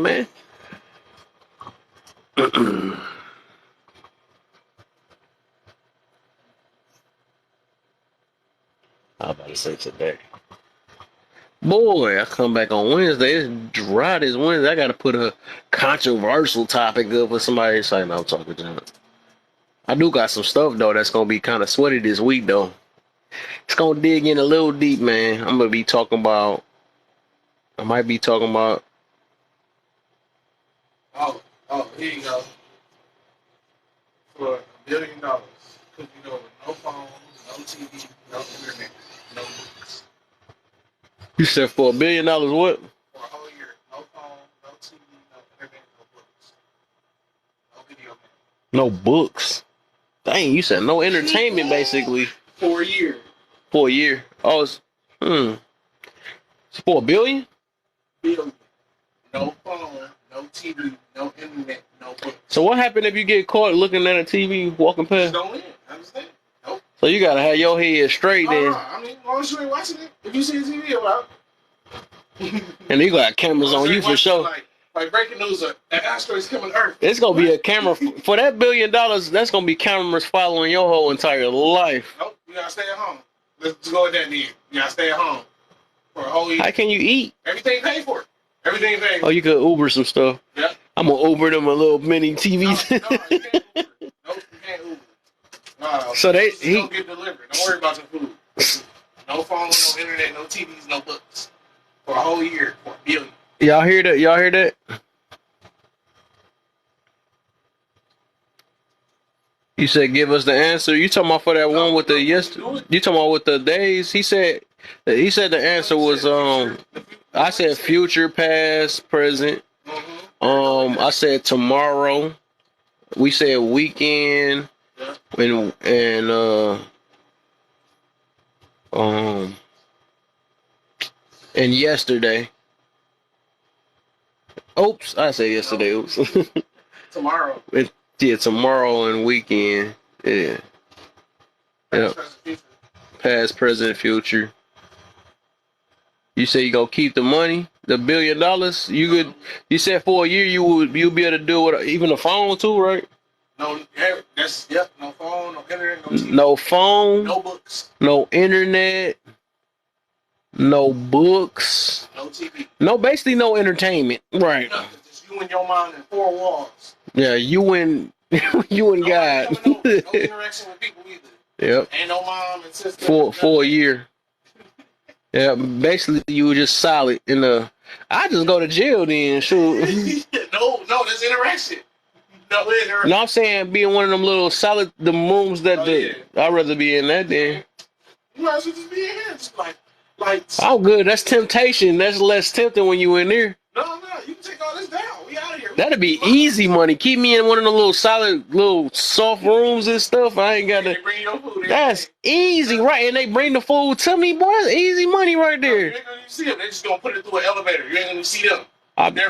man. I was about to say today. Boy, I come back on Wednesday. It's dry this Wednesday. I got to put a controversial topic up with somebody. It's like, no, I'm talking to him. I do got some stuff, though, that's going to be kind of sweaty this week, though. It's going to dig in a little deep, man. I might be talking about. Oh, here you go. For $1 billion. Because you know, no phone, no TV, no internet, no books. You said for $1 billion, what? For a whole year. No phone, no TV, no internet, no books. No video games. No books. Dang, you said no entertainment, basically. For a year. For a year. Oh, it's for $1 billion? Billion. No phone, no TV, no internet, no books. So what happened if you get caught looking at a TV walking past? Don't win. Understand? Nope. So you gotta have your head straight then. I mean, as long as you ain't watching it, if you see a TV about it. And you got cameras on you for sure. Like breaking news, an asteroid's coming to Earth. It's gonna be a camera for that $1 billion. That's gonna be cameras following your whole entire life. Nope, you gotta stay at home. Let's go with that then. You gotta stay at home for a whole year. How can you eat? Everything paid for. Everything paid for. Oh, you could Uber some stuff. Yep. I'm gonna Uber them a little mini TVs. No, you can't Uber. Nope, you can't Uber. No, so he don't get delivered. Don't worry about the food. No phone, no internet, no TVs, no books. For a whole year, for $1 billion. Y'all hear that? You said give us the answer. You talking about for that one with the You talking about with the days? He said the answer was I said future, past, present. I said tomorrow. We said weekend and yesterday. Oops, I said yesterday. Oops. Tomorrow. Yeah, tomorrow and weekend. Yeah. Past, present, future. You say you gonna keep the money, the $1 billion. You said for a year you'll be able to do it, even a phone too, right? No, no phone, no internet, no TV. No phone, no books, no internet, no books, no TV, basically no entertainment, right? Nothing. Just you and your mind in four walls. Yeah, you and God. No interaction with people either. Yep. Ain't no mom and sister. For a year. Yeah, basically you were just solid in the. I just go to jail then, shoot. No, that's interaction. No interaction. No, I'm saying being one of them little solid the rooms that I'd rather be in that then. You might as well just be in here, just like. I'm good. That's temptation. That's less tempting when you in there. No, you can take all this down. We out of here. That'd be easy money. Keep me in one of the little solid, little soft rooms and stuff. I ain't got to. They bring your food. That's easy, right? And they bring the food to me, boy. That's easy money right there. You ain't gonna see them. They just gonna put it through an elevator. You ain't gonna see them.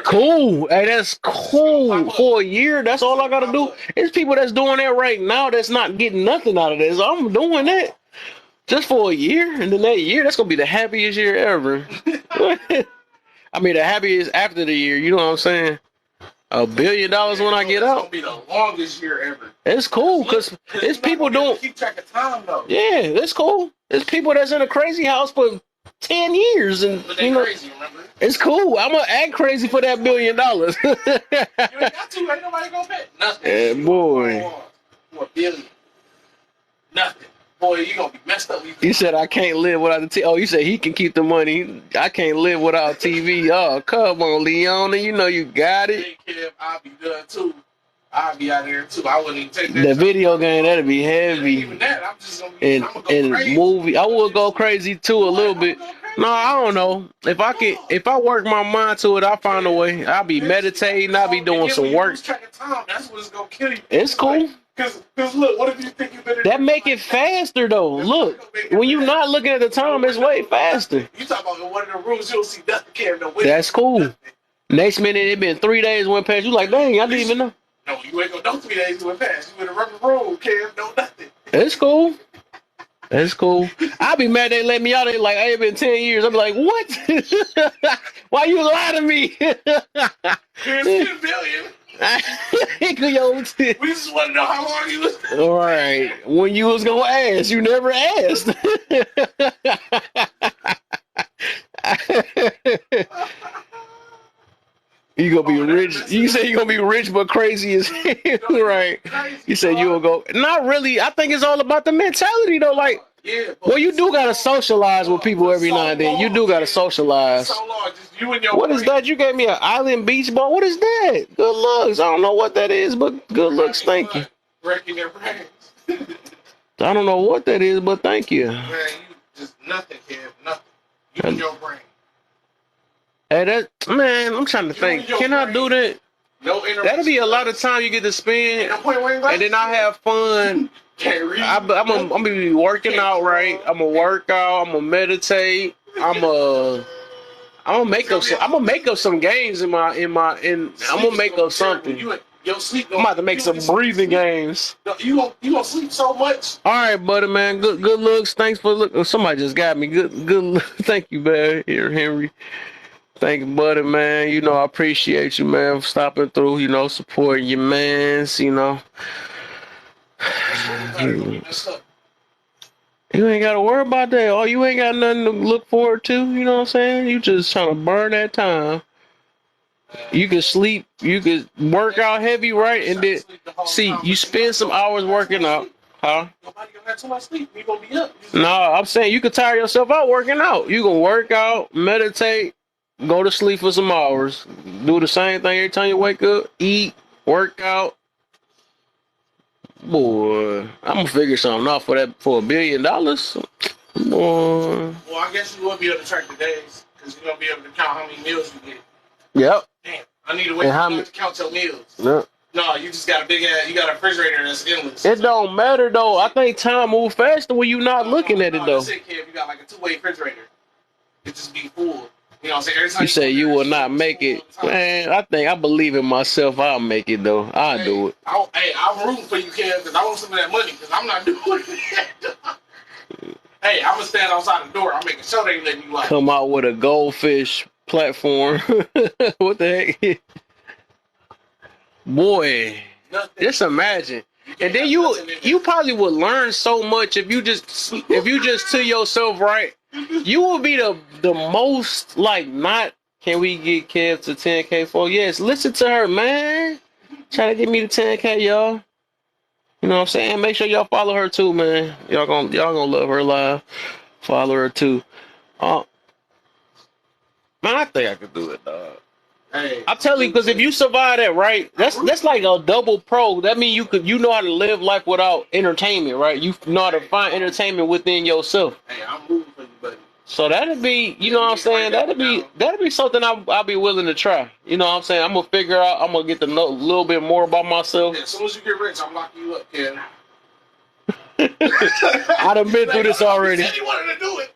Cool. Hey, that's cool. For a year, that's all I gotta do. There's people that's doing that right now that's not getting nothing out of this. I'm doing that just for a year, and then that year, that's gonna be the happiest year ever. I mean, the happiest after the year. You know what I'm saying? $1 billion when I get out. It's gonna be the longest year ever. It's cool because it's people doing. Keep track of time though. Yeah, it's cool. There's people that's in a crazy house for 10 years, and but they crazy, remember? It's cool. I'm gonna act crazy for that $1 billion. You ain't got to. Ain't nobody gonna bet nothing. Yeah, boy. For $1 billion, nothing. Boy, you gonna be messed up. You said I can't live without the TV. Oh, you said he can keep the money. I can't live without TV. Oh, come on, Leona. You know you got it. Hey, Kev, I'll be done too. I'll be out there too. I wouldn't even take that. The video game, that'd be heavy. Even that, I'm just gonna be. And movie, I would go crazy too a little bit. No, I don't know. If I work my mind to it, I'll find a way. I'll be meditating. I'll be doing some work. That's what's gonna kill you. It's cool. Cause look, what if you think you better? That make it faster though. Look, when you're not looking at the time, it's way faster. You talk about in one of the rooms, you'll see nothing. That's cool. Next minute, it been 3 days went past. You like, dang, I didn't even know. No, you ain't gonna know 3 days went past. You in a rubber room, Cam, no nothing. It's cool. That's cool. I'll be mad they let me out. They like, hey, it's been 10 years. I'm like, what? Why you lie to me? Here's 10 billion. We just want to know how long you was. All right. When you was gonna ask, you never asked. You gonna be rich. You say you gonna be rich but crazy as hell, right? You said you will go. Not really. I think it's all about the mentality though. Like, well, you do gotta socialize with people every now and then. You do gotta socialize. What is that? You gave me an island beach ball. What is that? Good looks. I don't know what that is, but good looks. Thank you. Wrecking their brains. I don't know what that is, but thank you. Man, you just nothing, Kev. Nothing. You and your brain. Hey, man, I'm trying to think. Can I do that? No, that'll be a lot of time you get to spend, and then I have fun. I'm gonna be working out, right? I'm gonna work out. I'm gonna meditate. I'm gonna make up some games I'm gonna make up something. I'm about to make some breathing games. You gonna sleep so much. All right, buddy, man. Good looks. Thanks for looking. Somebody just got me. Good. Thank you, man. Here, Henry. Thank you, buddy, man. You know, I appreciate you, man, for stopping through, you know, supporting your mans, you know. You ain't got to worry about that. Oh, you ain't got nothing to look forward to, you know what I'm saying? You just trying to burn that time. You can sleep, you can work out heavy, right? And then, see, you spend some hours working out. Huh? Nobody gonna have too much sleep. You gonna be up. No, I'm saying you can tire yourself out working out. You can work out, meditate, go to sleep for some hours. Do the same thing every time you wake up. Eat, work out. Boy, I'm gonna figure something out for $1 billion. Boy. Well, I guess you will be able to track the days because you're gonna be able to count how many meals you get. Yep. Damn, I need a way to count your meals. Yep. No, you just got you got a refrigerator that's endless. It don't matter though. I think time moves faster when you're not looking at it though. That's it, kid. You got like a 2-way refrigerator. It just be full. You know what I'm saying? Every time you say you will not make it. Man, I believe in myself. I'll make it, though. I'll do it. I'm rooting for you, Kev, because I want some of that money, because I'm not doing it. Hey, I'm going to stand outside the door. I'm making sure they let me come out with a goldfish platform. What the heck? Boy, just imagine. And then you probably would learn so much if you just to yourself, right? You will be the most like not. Can we get Kev to 10K for? Yes, listen to her, man. Try to get me to 10K, y'all. You know what I'm saying? Make sure y'all follow her too, man. Y'all gonna love her live. Follow her too. Man, I think I could do it, dog. Hey, I'm telling you, because if you survive that, right, that's like a double pro. That means you know how to live life without entertainment, right? You know how to find entertainment within yourself. Hey, I'm rooting for you, buddy. So that'd be, you know what I'm saying? That'd be something I'll be willing to try. You know what I'm saying? I'm gonna figure out. I'm gonna get to know a little bit more about myself. Yeah, as soon as you get rich, I'm locking you up, kid. I done been through this already. He said he wanted to do it.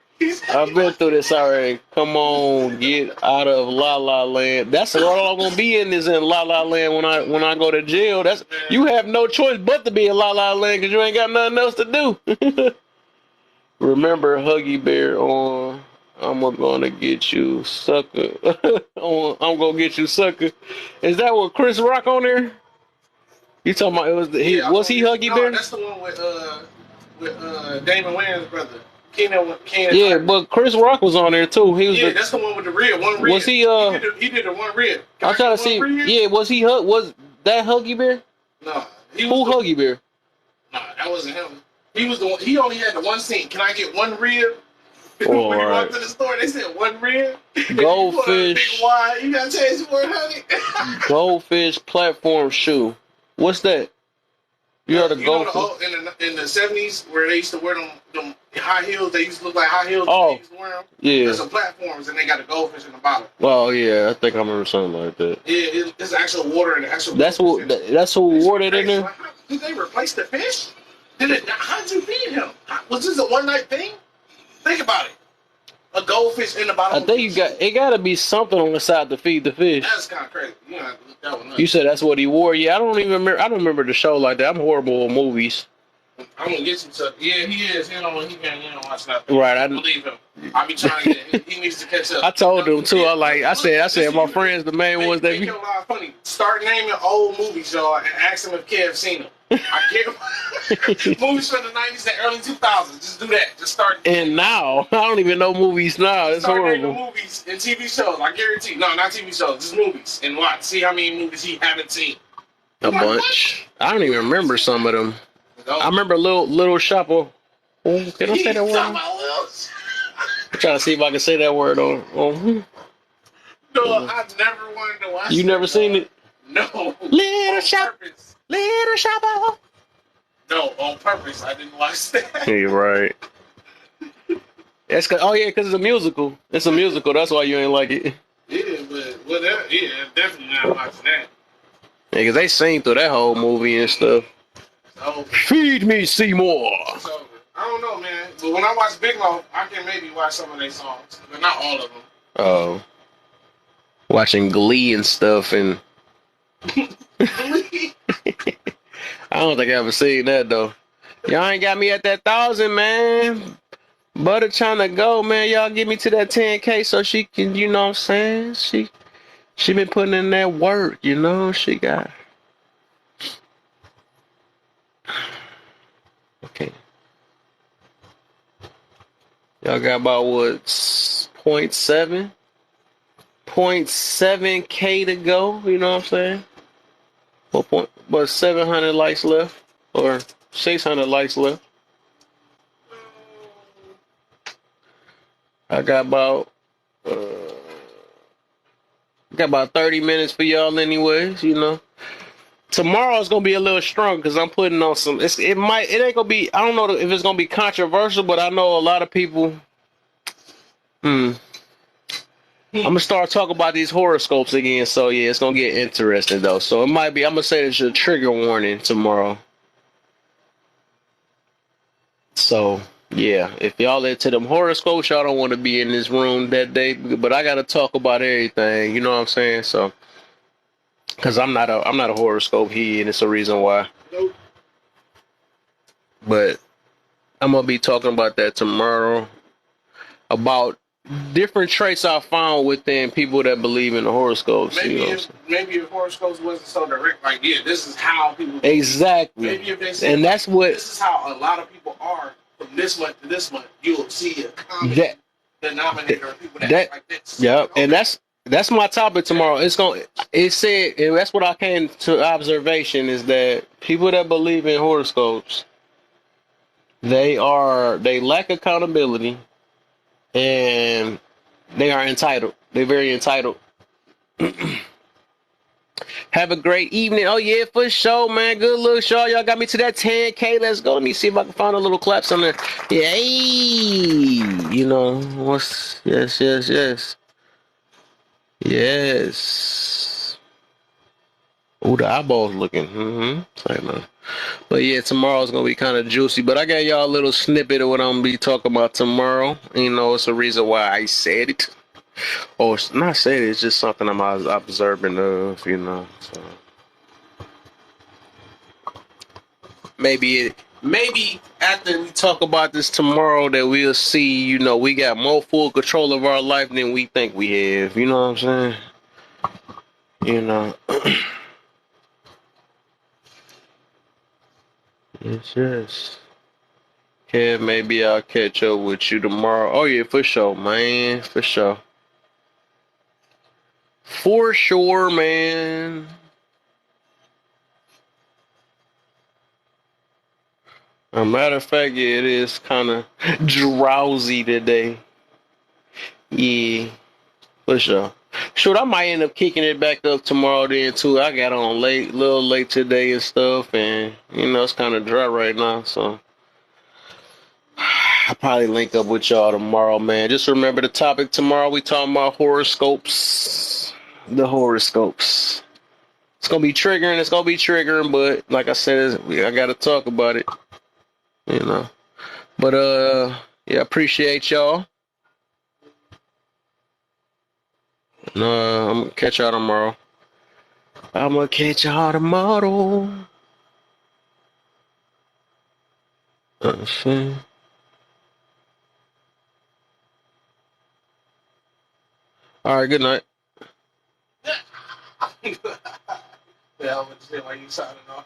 I've been through this already. Come on, get out of La La Land. That's all I'm gonna be in is in La La Land when I go to jail. That's you have no choice but to be in La La Land because you ain't got nothing else to do. Remember Huggy Bear on I'm gonna get you sucker. I'm gonna get you sucker. Is that what Chris Rock on there? You talking about it was was he Huggy Bear? No, that's the one with Damon Wayans' brother. Keenan yeah, but Chris Rock was on there too. He was that's the one with the rib. One rib. Was he he did the one rib. I'm trying to see. Rib? Yeah, was that Huggy Bear? No. Who Huggy Bear? Nah, that wasn't him. He was the one. He only had the one scene. Can I get one rib? Oh, when he walked to the store, they said one rib. Goldfish. You gotta change the word, honey. Goldfish platform shoe. What's that? You heard of Goldfish? In the 70s, where they used to wear them high heels, they used to look like high heels. Oh, they used to wear them. Yeah. There's some platforms, and they got a goldfish in the bottom. Oh yeah, I think I remember something like that. Yeah, it's actual water and actual. That's who wore that in there. Like, did they replace the fish? How did you feed him? Was this a one night thing? Think about it. A goldfish in the bottom. I think it got to be something on the side to feed the fish. That's kind of crazy. You know, that one up. You said that's what he wore. Yeah, I don't remember the show like that. I'm horrible with movies. I'm gonna get you to. Yeah, he is. He don't watch nothing. Right, I believe him. I be trying to get. He needs to catch up. I told him too. I said my friends, the main ones that be. Funny. Start naming old movies, y'all, and ask them if Kev seen them. I get movies from the 90s and early 2000s. Just do that. Just start. And now I don't even know movies now. It's horrible. Movies and TV shows. I guarantee. No, not TV shows. Just movies and watch. See how many movies he haven't seen. A bunch. What? I don't even remember some of them. No. I remember Little Shop of. Oh, can I say that word? I'm trying to see if I can say that word on. No, I never wanted to watch. You never seen it? No. Little Shop. Purpose. Little Shop of. No, on purpose. I didn't watch that. You're right. That's because it's a musical. It's a musical. That's why you ain't like it. Yeah, but whatever. Yeah, definitely not watching that. Yeah, because they sing through that whole movie and stuff. Feed me, Seymour. So, I don't know, man. But when I watch Big Mouth, I can maybe watch some of their songs, but not all of them. Oh. Watching Glee and stuff and. I don't think I ever seen that though. Y'all ain't got me at that 1,000, man. Butter trying to go, man. Y'all get me to that 10K so she can, you know what I'm saying? She been putting in that work, you know. She got. Okay. Y'all got about what? 0.7? 0.7K to go, you know what I'm saying? But 700 likes left, or 600 likes left. I got about 30 minutes for y'all anyways, you know. Tomorrow's gonna be a little strong because I'm putting on some. It ain't gonna be. I don't know if it's gonna be controversial, but I know a lot of people. I'm gonna start talking about these horoscopes again, so yeah, it's gonna get interesting though. So it might be. I'm gonna say it's a trigger warning tomorrow. So yeah, if y'all into them horoscopes, y'all don't want to be in this room that day. But I gotta talk about everything. You know what I'm saying? So. Cause I'm not a horoscope head, and it's a reason why. Nope. But I'm gonna be talking about that tomorrow. About different traits I found within people that believe in the horoscopes. Maybe if horoscopes wasn't so direct, like this is how people. Exactly. Maybe if they said, and that's what. This is how a lot of people are from this month to this month. You'll see a common denominator of people that act like this. Yeah, okay. And that's my topic tomorrow. It said, and that's what I came to observation is that people that believe in horoscopes, they lack accountability and they are entitled. They're very entitled. Have a great evening. Oh yeah, for sure, man. Good look, show. Y'all got me to that 10K. Let's go. Let me see if I can find a little claps on there. Yeah, you know, yes. Yes. Oh, the eyeballs looking. Sorry, man. But yeah, tomorrow's gonna be kind of juicy. But I got y'all a little snippet of what I'm gonna be talking about tomorrow. You know, it's a reason why I said it. Or not said it, it's just something I'm observing of, you know. So maybe after we talk about this tomorrow that we'll see, you know, we got more full control of our life than we think we have. You know what I'm saying? You know. Yes. Yeah, maybe I'll catch up with you tomorrow. Oh yeah, for sure, man. For sure. For sure, man. A matter of fact, yeah, it is kind of drowsy today. Yeah, for sure. Shoot, I might end up kicking it back up tomorrow then too. I got on late, little late today and stuff, and you know it's kind of dry right now, so I'll probably link up with y'all tomorrow, man. Just remember the topic tomorrow. We talking about horoscopes. The horoscopes. It's gonna be triggering. It's gonna be triggering, but like I said, I gotta talk about it. You know. But yeah, appreciate y'all. I'm gonna catch y'all tomorrow. I'm gonna catch y'all tomorrow. See. All right. Good night. Yeah, I would say why you signing off.